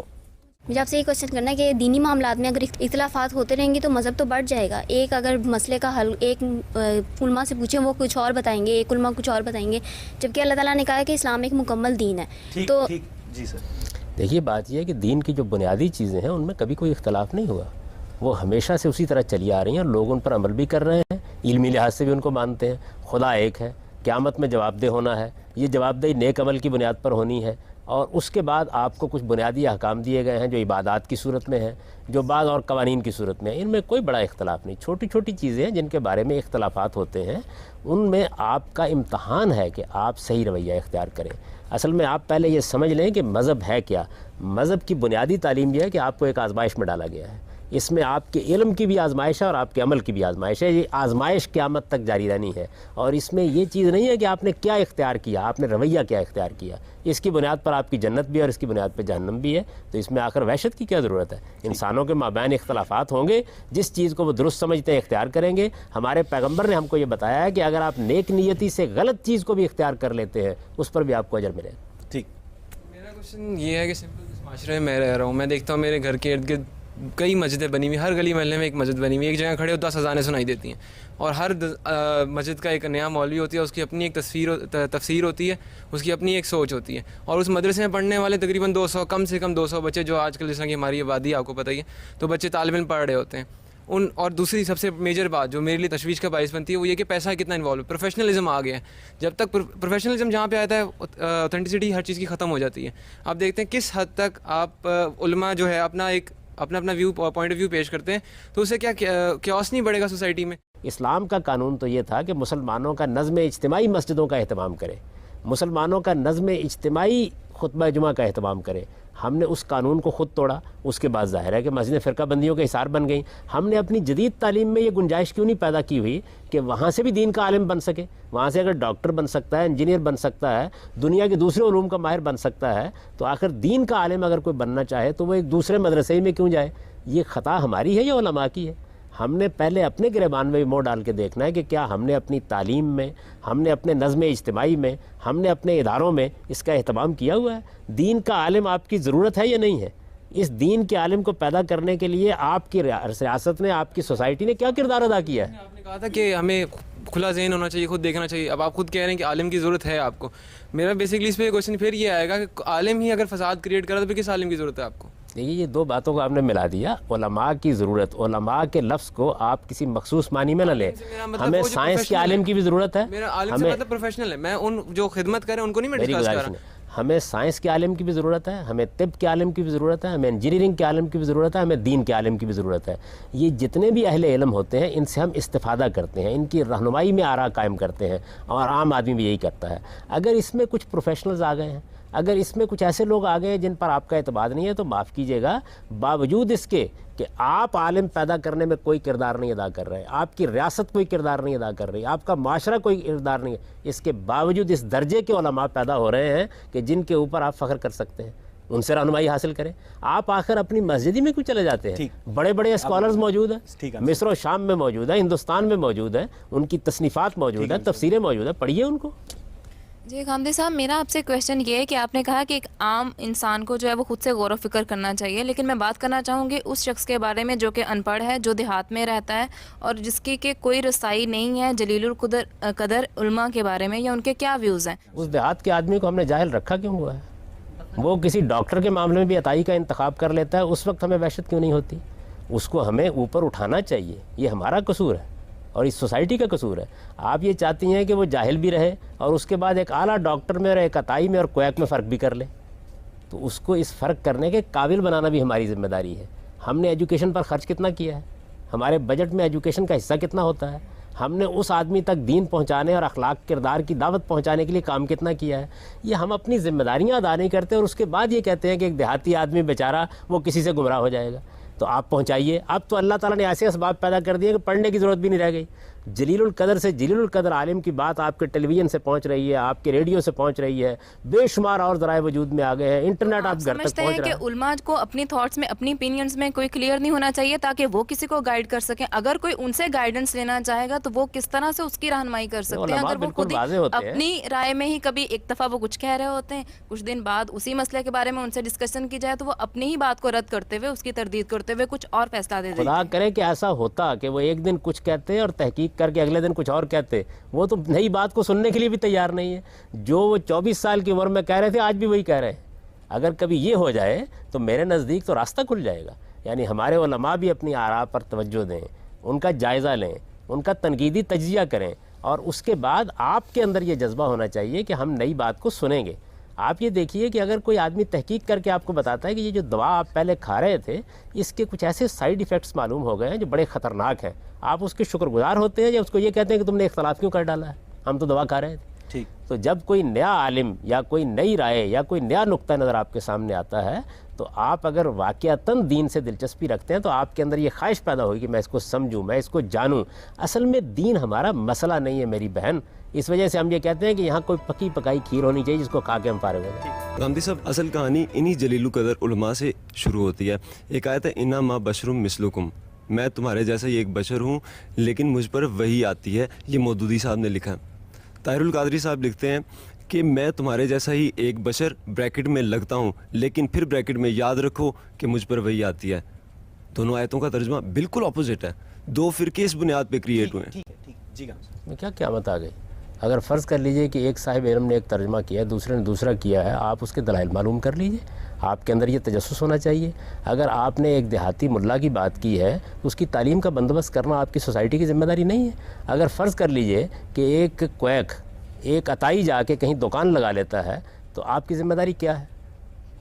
S10: مجھے آپ سے یہ کوشچن کرنا ہے کہ دینی معاملات میں اگر اختلافات ہوتے رہیں گے تو مذہب تو بڑھ جائے گا. ایک اگر مسئلے کا حل ایک علماء سے پوچھیں وہ کچھ اور بتائیں گے, ایک علماء کچھ اور بتائیں گے, جبکہ اللہ تعالیٰ نے کہا ہے کہ اسلام ایک مکمل دین ہے. تو
S2: جی سر,
S5: دیکھیے بات یہ ہے کہ دین کی جو بنیادی چیزیں ہیں ان میں کبھی کوئی اختلاف نہیں ہوا, وہ ہمیشہ سے اسی طرح چلی آ رہی ہیں اور لوگ ان پر عمل بھی کر رہے ہیں, علمی لحاظ سے بھی ان کو مانتے ہیں. خدا ایک ہے, قیامت میں جواب دہ ہونا ہے, یہ جواب دہی نیک عمل کی بنیاد پر ہونی ہے, اور اس کے بعد آپ کو کچھ بنیادی احکام دیے گئے ہیں جو عبادات کی صورت میں ہیں, جو بعض اور قوانین کی صورت میں ہیں. ان میں کوئی بڑا اختلاف نہیں, چھوٹی چھوٹی چیزیں ہیں جن کے بارے میں اختلافات ہوتے ہیں, ان میں آپ کا امتحان ہے کہ آپ صحیح رویہ اختیار کریں. اصل میں آپ پہلے یہ سمجھ لیں کہ مذہب ہے کیا. مذہب کی بنیادی تعلیم یہ ہے کہ آپ کو ایک آزمائش میں ڈالا گیا ہے, اس میں آپ کے علم کی بھی آزمائش ہے اور آپ کے عمل کی بھی آزمائش ہے. یہ آزمائش قیامت تک جاری رہنی ہے, اور اس میں یہ چیز نہیں ہے کہ آپ نے کیا اختیار کیا, آپ نے رویہ کیا اختیار کیا. اس کی بنیاد پر آپ کی جنت بھی ہے اور اس کی بنیاد پہ جہنم بھی ہے. تو اس میں آخر وحشت کی کیا ضرورت ہے؟ انسانوں کے مابین اختلافات ہوں گے, جس چیز کو وہ درست سمجھتے ہیں اختیار کریں گے. ہمارے پیغمبر نے ہم کو یہ بتایا ہے کہ اگر آپ نیک نیتی سے غلط چیز کو بھی اختیار کر لیتے ہیں اس پر بھی آپ کو اجر ملے گا.
S2: ٹھیک.
S11: میرا کوشچن یہ ہے کہ سمپل جس معاشرے میں میں رہ رہا ہوں, میں دیکھتا ہوں میرے گھر کے ارد گرد کئی مسجدیں بنی ہوئی, ہر گلی محلے میں ایک مسجد بنی ہوئی, ایک جگہ کھڑے ہو 10 اذانیں سنائی دیتی ہیں, اور ہر مسجد کا ایک نیا مولوی ہوتی ہے, اس کی اپنی ایک تفسیر ہوتی ہے, اس کی اپنی ایک سوچ ہوتی ہے. اور اس مدرسے میں پڑھنے والے تقریباً 200 کم سے کم 200 بچے, جو آج کل جس طرح کی ہماری آبادی آپ کو پتہ ہی ہے, تو بچے طالب علم پڑھ رہے ہوتے ہیں. اور دوسری سب سے میجر بات جو میرے لیے تشویش کا باعث بنتی ہے وہ یہ کہ پیسہ کتنا انوالو ہے. پروفیشنلزم آ گیا ہے. جب تک پروفیشنلزم جہاں پہ آتا ہے اوتھینٹسٹی ہر چیز کی ختم ہو جاتی ہے. آپ دیکھتے ہیں کس حد تک آپ علماء جو ہے اپنا ویو پوائنٹ آف ویو پیش کرتے ہیں, تو اسے کیا کیوس نہیں بڑھے گا سوسائٹی میں.
S5: اسلام کا قانون تو یہ تھا کہ مسلمانوں کا نظم اجتماعی مسجدوں کا اہتمام کرے, مسلمانوں کا نظم اجتماعی خطبہ جمعہ کا اہتمام کرے. ہم نے اس قانون کو خود توڑا. اس کے بعد ظاہر ہے کہ مسجد فرقہ بندیوں کے حصار بن گئیں. ہم نے اپنی جدید تعلیم میں یہ گنجائش کیوں نہیں پیدا کی ہوئی کہ وہاں سے بھی دین کا عالم بن سکے. وہاں سے اگر ڈاکٹر بن سکتا ہے, انجینئر بن سکتا ہے, دنیا کے دوسرے علوم کا ماہر بن سکتا ہے, تو آخر دین کا عالم اگر کوئی بننا چاہے تو وہ ایک دوسرے مدرسے میں کیوں جائے؟ یہ خطا ہماری ہے یا علماء کی ہے؟ ہم نے پہلے اپنے گریبان میں بھی منہ ڈال کے دیکھنا ہے کہ کیا ہم نے اپنی تعلیم میں, ہم نے اپنے نظم اجتماعی میں, ہم نے اپنے اداروں میں اس کا اہتمام کیا ہوا ہے. دین کا عالم آپ کی ضرورت ہے یا نہیں ہے؟ اس دین کے عالم کو پیدا کرنے کے لیے آپ کی ریاست نے, آپ کی سوسائٹی نے کیا کردار ادا کیا ہے؟
S11: آپ نے کہا تھا کہ ہمیں کھلا ذہن ہونا چاہیے, خود دیکھنا چاہیے. اب آپ خود کہہ رہے ہیں کہ عالم کی ضرورت ہے آپ کو. میرا بیسکلی اس پہ کوشچن پھر یہ آئے گا کہ عالم ہی اگر فساد کریٹ کرا تو پھر کس عالم کی ضرورت ہے آپ کو؟
S5: دیکھیے یہ دو باتوں کو آپ نے ملا دیا. علماء کی ضرورت, علماء کے لفظ کو آپ کسی مخصوص معنی میں نہ لیں. ہمیں سائنس کے عالم کی بھی ضرورت ہے.
S11: میرا عالم سے مطلب پروفیشنل ہے, میں ان جو خدمت کریں ان کو نہیں میں ڈسکس کر رہا.
S5: ہمیں سائنس کے عالم کی بھی ضرورت ہے, ہمیں طب کے عالم کی بھی ضرورت ہے, ہمیں انجینئرنگ کے عالم کی بھی ضرورت ہے, ہمیں دین کے عالم کی بھی ضرورت ہے. یہ جتنے بھی اہل علم ہوتے ہیں ان سے ہم استفادہ کرتے ہیں, ان کی رہنمائی میں آراء قائم کرتے ہیں, اور عام آدمی بھی یہی کرتا ہے. اگر اس میں کچھ پروفیشنلز آ گئے ہیں, اگر اس میں کچھ ایسے لوگ آ گئے جن پر آپ کا اعتماد نہیں ہے, تو معاف کیجیے گا, باوجود اس کے کہ آپ عالم پیدا کرنے میں کوئی کردار نہیں ادا کر رہے, آپ کی ریاست کوئی کردار نہیں ادا کر رہی, آپ کا معاشرہ کوئی کردار نہیں ہے, اس کے باوجود اس درجے کے علماء پیدا ہو رہے ہیں کہ جن کے اوپر آپ فخر کر سکتے ہیں. ان سے رہنمائی حاصل کریں. آپ آخر اپنی مسجد میں کیوں چلے جاتے ہیں؟ بڑے بڑے اسکالرز موجود ہیں, مصر و شام میں موجود ہیں, ہندوستان میں موجود ہیں, ان کی تصنیفات موجود ہیں, تفسیریں موجود ہیں, پڑھیے ان کو.
S4: جی خامدی صاحب, میرا آپ سے کویشچن یہ ہے کہ آپ نے کہا کہ ایک عام انسان کو جو ہے وہ خود سے غور و فکر کرنا چاہیے, لیکن میں بات کرنا چاہوں گی اس شخص کے بارے میں جو کہ ان پڑھ ہے, جو دیہات میں رہتا ہے اور جس کی کہ کوئی رسائی نہیں ہے جلیل القدر علماء کے بارے میں, یا ان کے کیا ویوز ہیں؟
S5: اس دیہات کے آدمی کو ہم نے جاہل رکھا کیوں ہوا ہے؟ وہ کسی ڈاکٹر کے معاملے میں بھی عطائی کا انتخاب کر لیتا ہے, اس وقت ہمیں وحشت کیوں نہیں ہوتی؟ اس کو ہمیں اوپر اٹھانا چاہیے. یہ ہمارا قصور ہے اور اس سوسائٹی کا قصور ہے. آپ یہ چاہتی ہیں کہ وہ جاہل بھی رہے اور اس کے بعد ایک اعلیٰ ڈاکٹر میں اور ایک عطائی میں اور کویک میں فرق بھی کر لے, تو اس کو اس فرق کرنے کے قابل بنانا بھی ہماری ذمہ داری ہے. ہم نے ایجوکیشن پر خرچ کتنا کیا ہے؟ ہمارے بجٹ میں ایجوکیشن کا حصہ کتنا ہوتا ہے؟ ہم نے اس آدمی تک دین پہنچانے اور اخلاق کردار کی دعوت پہنچانے کے لیے کام کتنا کیا ہے؟ یہ ہم اپنی ذمہ داریاں ادا نہیں کرتے اور اس کے بعد یہ کہتے ہیں کہ ایک دیہاتی آدمی بیچارہ وہ کسی سے گمراہ ہو جائے گا. تو آپ پہنچائیے. اب تو اللہ تعالیٰ نے ایسے اسباب پیدا کر دیے کہ پڑھنے کی ضرورت بھی نہیں رہ گئی. جلیل القدر سے جلیل القدر عالم کی بات آپ کے ٹیلی ویژن سے پہنچ رہی ہے, آپ کے ریڈیو سے پہنچ رہی ہے, بے شمار اور ذرائع وجود میں آ گئے ہیں, انٹرنیٹ آپ گھر تک پہنچ رہا ہے.
S4: کہ علماء کو اپنی تھاٹس میں, اپنی opinions میں کوئی کلیئر نہیں ہونا چاہیے تاکہ وہ کسی کو گائیڈ کر سکیں. اگر کوئی ان سے گائیڈنس لینا چاہے گا تو وہ کس طرح سے اس کی رہنمائی کر سکتے ہیں؟ اگر وہ خود اپنی رائے میں ہی کبھی ایک دفعہ وہ کچھ کہہ رہے ہوتے ہیں, کچھ دن بعد اسی مسئلے کے بارے میں ان سے ڈسکشن کی جائے تو وہ اپنی ہی بات کو رد کرتے ہوئے, اس کی تردید کرتے ہوئے کچھ اور فیصلہ دے دیتے ہیں.
S5: خدا کرے کہ ایسا ہوتا کہ وہ ایک دن کچھ کہتے اور تحقیق کر کے اگلے دن کچھ اور کہتے. وہ تو نئی بات کو سننے کے لیے بھی تیار نہیں ہے. جو وہ 24 سال کی عمر میں کہہ رہے تھے آج بھی وہی کہہ رہے ہیں. اگر کبھی یہ ہو جائے تو میرے نزدیک تو راستہ کھل جائے گا. یعنی ہمارے علماء بھی اپنی آراء پر توجہ دیں, ان کا جائزہ لیں, ان کا تنقیدی تجزیہ کریں, اور اس کے بعد آپ کے اندر یہ جذبہ ہونا چاہیے کہ ہم نئی بات کو سنیں گے. آپ یہ دیکھیے کہ اگر کوئی آدمی تحقیق کر کے آپ کو بتاتا ہے کہ یہ جو دوا آپ پہلے کھا رہے تھے اس کے کچھ ایسے سائیڈ ایفیکٹس معلوم ہو گئے ہیں جو بڑے خطرناک ہیں, آپ اس کے شکر گزار ہوتے ہیں یا اس کو یہ کہتے ہیں کہ تم نے اختلاف کیوں کر ڈالا ہے, ہم تو دوا کھا رہے تھے.
S2: ٹھیک.
S5: تو جب کوئی نیا عالم یا کوئی نئی رائے یا کوئی نیا نقطہ نظر آپ کے سامنے آتا ہے تو آپ اگر واقعتاً دین سے دلچسپی رکھتے ہیں تو آپ کے اندر یہ خواہش پیدا ہوگی کہ میں اس کو سمجھوں, میں اس کو جانوں. اصل میں دین ہمارا مسئلہ نہیں ہے میری بہن. اس وجہ سے ہم یہ کہتے ہیں کہ یہاں کوئی پکی پکائی کھیر ہونی چاہیے جس کو کھا کے ہم فارغ ہو جائیں.
S1: غامدی صاحب, اصل کہانی انہی جلیل القدر علماء سے شروع ہوتی ہے. ایک آیت ہے انا ما بشرم مثلکم, میں تمہارے جیسا ہی ایک بشر ہوں لیکن مجھ پر وہی آتی ہے. یہ مودودی صاحب نے لکھا ہے. طاہر القادری صاحب لکھتے ہیں کہ میں تمہارے جیسا ہی ایک بشر بریکٹ میں لگتا ہوں لیکن پھر بریکٹ میں یاد رکھو کہ مجھ پر وہی آتی ہے. دونوں آیتوں کا ترجمہ بالکل اپوزٹ ہے. دو فرقے اس بنیاد پہ کریٹ ہوئے ہیں.
S2: جی
S5: کیا قیامت آ گئی. اگر فرض کر لیجئے کہ ایک صاحب علم نے ایک ترجمہ کیا ہے, دوسرے نے دوسرا کیا ہے, آپ اس کے دلائل معلوم کر لیجئے. آپ کے اندر یہ تجسس ہونا چاہیے. اگر آپ نے ایک دیہاتی ملا کی بات کی ہے تو اس کی تعلیم کا بندوبست کرنا آپ کی سوسائٹی کی ذمہ داری نہیں ہے. اگر فرض کر لیجئے کہ ایک کویک, ایک عطائی جا کے کہیں دکان لگا لیتا ہے تو آپ کی ذمہ داری کیا ہے؟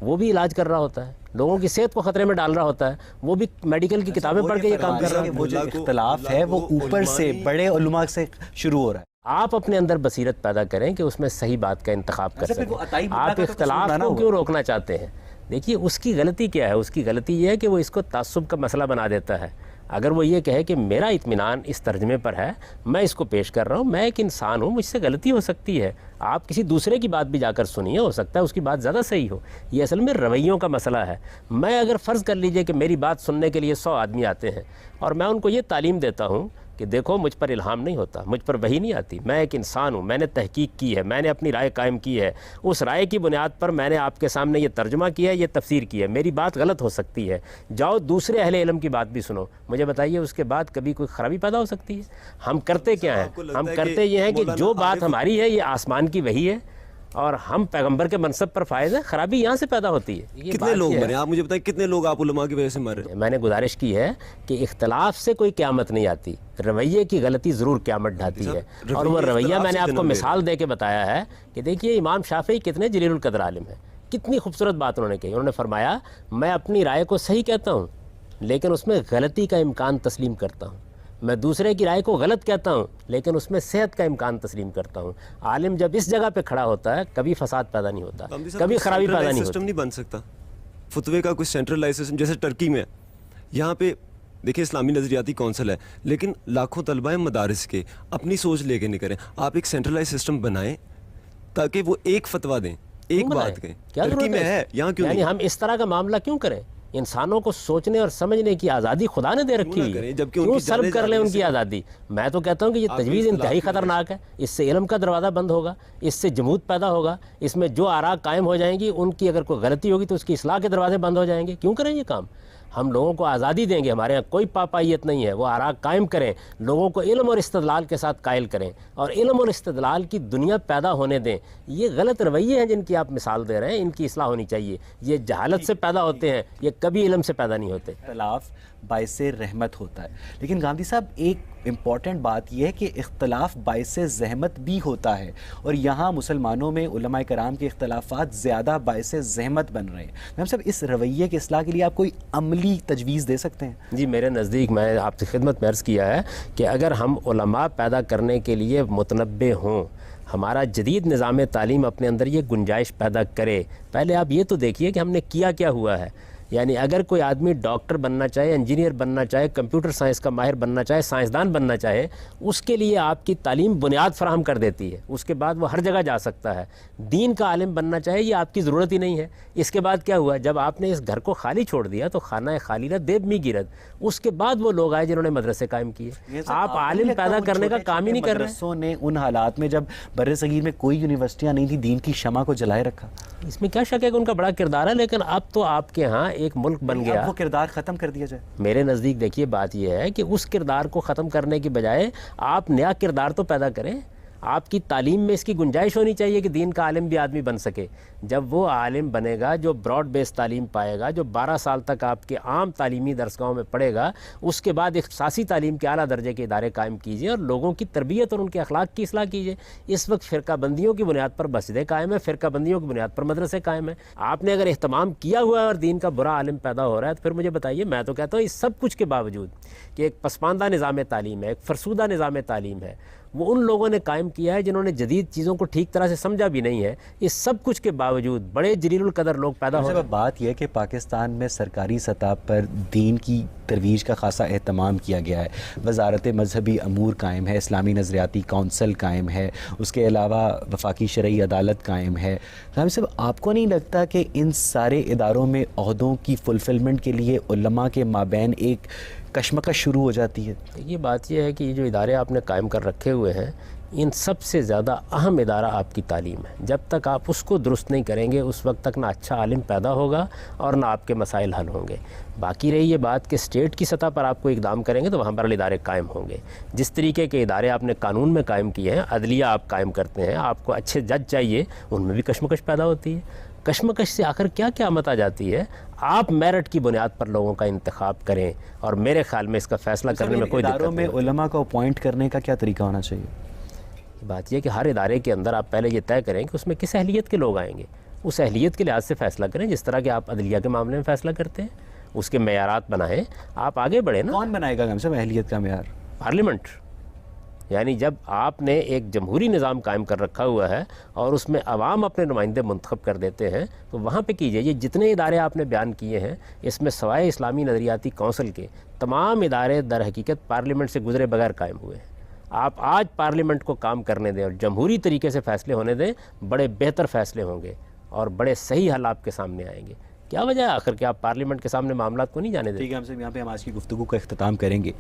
S5: وہ بھی علاج کر رہا ہوتا ہے, لوگوں کی صحت کو خطرے میں ڈال رہا ہوتا ہے, وہ بھی میڈیکل کی کتابیں پڑھ کے یہ کام کر رہا ہے.
S2: وہ جو اختلاف ہے وہ اوپر سے بڑے علماء سے شروع ہو رہا ہے.
S5: آپ اپنے اندر بصیرت پیدا کریں کہ اس میں صحیح بات کا انتخاب کر سکیں. آپ اختلاف کو کیوں روکنا چاہتے ہیں؟ دیکھیے اس کی غلطی کیا ہے. اس کی غلطی یہ ہے کہ وہ اس کو تعصب کا مسئلہ بنا دیتا ہے. اگر وہ یہ کہے کہ میرا اطمینان اس ترجمے پر ہے, میں اس کو پیش کر رہا ہوں, میں ایک انسان ہوں, مجھ سے غلطی ہو سکتی ہے, آپ کسی دوسرے کی بات بھی جا کر سنیے, ہو سکتا ہے اس کی بات زیادہ صحیح ہو. یہ اصل میں رویوں کا مسئلہ ہے. میں اگر فرض کر لیجئے کہ میری بات سننے کے لیے 100 آدمی آتے ہیں اور میں ان کو یہ تعلیم دیتا ہوں کہ دیکھو مجھ پر الہام نہیں ہوتا, مجھ پر وحی نہیں آتی, میں ایک انسان ہوں, میں نے تحقیق کی ہے, میں نے اپنی رائے قائم کی ہے, اس رائے کی بنیاد پر میں نے آپ کے سامنے یہ ترجمہ کیا ہے, یہ تفسیر کی ہے, میری بات غلط ہو سکتی ہے, جاؤ دوسرے اہل علم کی بات بھی سنو, مجھے بتائیے اس کے بعد کبھی کوئی خرابی پیدا ہو سکتی ہے؟ ہم کرتے کیا ہیں؟ ہم کرتے یہ ہیں کہ جو بات ہماری ہے یہ آسمان کی وحی ہے اور ہم پیغمبر کے منصب پر فائز ہیں, خرابی یہاں سے پیدا ہوتی ہے.
S1: کتنے لوگ مرے آپ مجھے بتائیں, کتنے لوگ آپ علماء کی وجہ سے مرے؟
S5: میں نے گزارش کی ہے کہ اختلاف سے کوئی قیامت نہیں آتی, رویے کی غلطی ضرور قیامت ڈھاتی ہے. اور وہ رویہ میں نے آپ کو مثال دے کے بتایا ہے کہ دیکھیے امام شافعی کتنے جلیل القدر عالم ہیں, کتنی خوبصورت بات انہوں نے کہی. انہوں نے فرمایا میں اپنی رائے کو صحیح کہتا ہوں لیکن اس میں غلطی کا امکان تسلیم کرتا ہوں, میں دوسرے کی رائے کو غلط کہتا ہوں لیکن اس میں صحت کا امکان تسلیم کرتا ہوں. عالم جب اس جگہ پہ کھڑا ہوتا ہے کبھی فساد پیدا نہیں ہوتا, کبھی خرابی پیدا نہیں ہوتی.
S1: سسٹم نہیں بن سکتا فتوے کا, کوئی سینٹرلائز سسٹم جیسے ٹرکی میں. یہاں پہ دیکھیں اسلامی نظریاتی کونسل ہے لیکن لاکھوں طلبہ ہیں مدارس کے, اپنی سوچ لے کے نہیں کریں. آپ ایک سینٹرلائز سسٹم بنائیں تاکہ وہ ایک فتویٰ دیں, ایک بات کہیں. ٹرکی میں ہے, یہاں کیوں نہیں؟
S5: یعنی ہم اس طرح کا معاملہ کیوں کریں؟ انسانوں کو سوچنے اور سمجھنے کی آزادی خدا نے دے رکھی ہے, کیوں سلب کر لیں ان کی آزادی؟ میں تو کہتا ہوں کہ یہ تجویز انتہائی خطرناک ہے. اس سے علم کا دروازہ بند ہوگا, اس سے جمود پیدا ہوگا, اس میں جو آراء قائم ہو جائیں گی ان کی اگر کوئی غلطی ہوگی تو اس کی اصلاح کے دروازے بند ہو جائیں گے. کیوں کریں یہ کام؟ ہم لوگوں کو آزادی دیں گے, ہمارے یہاں کوئی پاپائیت نہیں ہے, وہ آراء قائم کریں, لوگوں کو علم اور استدلال کے ساتھ قائل کریں اور علم اور استدلال کی دنیا پیدا ہونے دیں. یہ غلط رویے ہیں جن کی آپ مثال دے رہے ہیں, ان کی اصلاح ہونی چاہیے. یہ جہالت سے پیدا ہوتے ہیں, یہ کبھی علم سے پیدا نہیں ہوتے.
S2: اختلاف باعث رحمت ہوتا ہے, لیکن گاندھی صاحب ایک امپورٹنٹ بات یہ ہے کہ اختلاف باعث زحمت بھی ہوتا ہے, اور یہاں مسلمانوں میں علماء کرام کے اختلافات زیادہ باعث زحمت بن رہے ہیں. میم صاحب اس رویے کے اصلاح کے لیے آپ کوئی عملی تجویز دے سکتے ہیں؟
S5: جی میرے نزدیک, میں آپ سے خدمت میں عرض کیا ہے کہ اگر ہم علماء پیدا کرنے کے لیے متنبع ہوں, ہمارا جدید نظام تعلیم اپنے اندر یہ گنجائش پیدا کرے. پہلے آپ یہ تو دیکھیے کہ ہم نے کیا کیا ہوا ہے. یعنی اگر کوئی آدمی ڈاکٹر بننا چاہے، انجینئر بننا چاہے، کمپیوٹر سائنس کا ماہر بننا چاہے، سائنسدان بننا چاہے، اس کے لیے آپ کی تعلیم بنیاد فراہم کر دیتی ہے، اس کے بعد وہ ہر جگہ جا سکتا ہے۔ دین کا عالم بننا چاہے یہ آپ کی ضرورت ہی نہیں ہے۔ اس کے بعد کیا ہوا؟ جب آپ نے اس گھر کو خالی چھوڑ دیا تو خانہ خالی رہ دیب می گرد، اس کے بعد وہ لوگ آئے جنہوں نے مدرسے قائم کیے۔ آپ عالم پیدا کرنے کا کام ہی نہیں کر رہے ہیں۔
S2: مدرسوں نے ان حالات میں جب بر صغیر میں کوئی یونیورسٹیاں نہیں تھی دین کی شمع کو جلائے رکھا۔
S5: اس میں کیا شک ہے کہ ان کا بڑا کردار ہے، لیکن اب تو آپ کے ہاں ایک ملک بن گیا،
S2: اب وہ کردار ختم کر دیا جائے۔
S5: میرے نزدیک دیکھیے بات یہ ہے کہ اس کردار کو ختم کرنے کی بجائے آپ نیا کردار تو پیدا کریں۔ آپ کی تعلیم میں اس کی گنجائش ہونی چاہیے کہ دین کا عالم بھی آدمی بن سکے۔ جب وہ عالم بنے گا جو براڈ بیس تعلیم پائے گا، جو 12 سال تک آپ کے عام تعلیمی درسگاہوں میں پڑھے گا، اس کے بعد اختصاصی تعلیم کے اعلیٰ درجے کے ادارے قائم کیجیے اور لوگوں کی تربیت اور ان کے اخلاق کی اصلاح کیجیے۔ اس وقت فرقہ بندیوں کی بنیاد پر مسجدیں قائم ہیں، فرقہ بندیوں کی بنیاد پر مدرسے قائم ہیں۔ آپ نے اگر اہتمام کیا ہوا ہے اور دین کا برا عالم پیدا ہو رہا ہے تو پھر مجھے بتائیے، میں تو کہتا ہوں اس سب کچھ کے باوجود کہ ایک پسماندہ نظام تعلیم ہے، ایک فرسودہ نظام تعلیم ہے، وہ ان لوگوں نے قائم کیا ہے جنہوں نے جدید چیزوں کو ٹھیک طرح سے سمجھا بھی نہیں ہے۔ اس سب کچھ کے باوجود بڑے جلیل القدر لوگ پیدا ہو رہے ہیں۔
S2: بات یہ ہے کہ پاکستان میں سرکاری سطح پر دین کی ترویج کا خاصا اہتمام کیا گیا ہے۔ وزارت مذہبی امور قائم ہے، اسلامی نظریاتی کونسل قائم ہے، اس کے علاوہ وفاقی شرعی عدالت قائم ہے۔ غالب صاحب، آپ کو نہیں لگتا کہ ان سارے اداروں میں عہدوں کی فلفلمنٹ کے لیے علماء کے مابین ایک کشمکش شروع ہو جاتی ہے؟
S5: یہ بات یہ ہے کہ یہ جو ادارے آپ نے قائم کر رکھے ہوئے ہیں، ان سب سے زیادہ اہم ادارہ آپ کی تعلیم ہے۔ جب تک آپ اس کو درست نہیں کریں گے اس وقت تک نہ اچھا عالم پیدا ہوگا اور نہ آپ کے مسائل حل ہوں گے۔ باقی رہی یہ بات کہ اسٹیٹ کی سطح پر آپ کو اقدام کریں گے تو وہاں پر ادارے قائم ہوں گے۔ جس طریقے کے ادارے آپ نے قانون میں قائم کیے ہیں، عدلیہ آپ قائم کرتے ہیں، آپ کو اچھے جج چاہیے، ان میں بھی کشمکش پیدا ہوتی ہے۔ کشمکش سے آخر کیا قیامت آ جاتی ہے؟ آپ میرٹ کی بنیاد پر لوگوں کا انتخاب کریں اور میرے خیال میں اس کا فیصلہ کرنے میں کوئی دقت
S2: اداروں میں
S5: نہیں۔
S2: علماء کو اپوائنٹ کرنے کا کیا طریقہ ہونا چاہیے؟
S5: بات یہ کہ ہر ادارے کے اندر آپ پہلے یہ طے کریں کہ اس میں کس اہلیت کے لوگ آئیں گے، اس اہلیت کے لحاظ سے فیصلہ کریں، جس طرح کہ آپ عدلیہ کے معاملے میں فیصلہ کرتے ہیں، اس کے معیارات بنائیں، آپ آگے بڑھیں نا۔
S2: کون بنائے گا ہم سے اہلیت کا معیار؟
S5: پارلیمنٹ۔ یعنی جب آپ نے ایک جمہوری نظام قائم کر رکھا ہوا ہے اور اس میں عوام اپنے نمائندے منتخب کر دیتے ہیں تو وہاں پہ کیجئے۔ یہ جتنے ادارے آپ نے بیان کیے ہیں اس میں سوائے اسلامی نظریاتی کونسل کے تمام ادارے در حقیقت پارلیمنٹ سے گزرے بغیر قائم ہوئے ہیں۔ آپ آج پارلیمنٹ کو کام کرنے دیں اور جمہوری طریقے سے فیصلے ہونے دیں، بڑے بہتر فیصلے ہوں گے اور بڑے صحیح حل آپ کے سامنے آئیں گے۔ کیا وجہ ہے آخر کہ آپ پارلیمنٹ کے سامنے معاملات کو نہیں جانے دیں؟
S2: ٹھیک ہے، ہم سے یہاں پہ ہم آج کی گفتگو کا اختتام کریں گے۔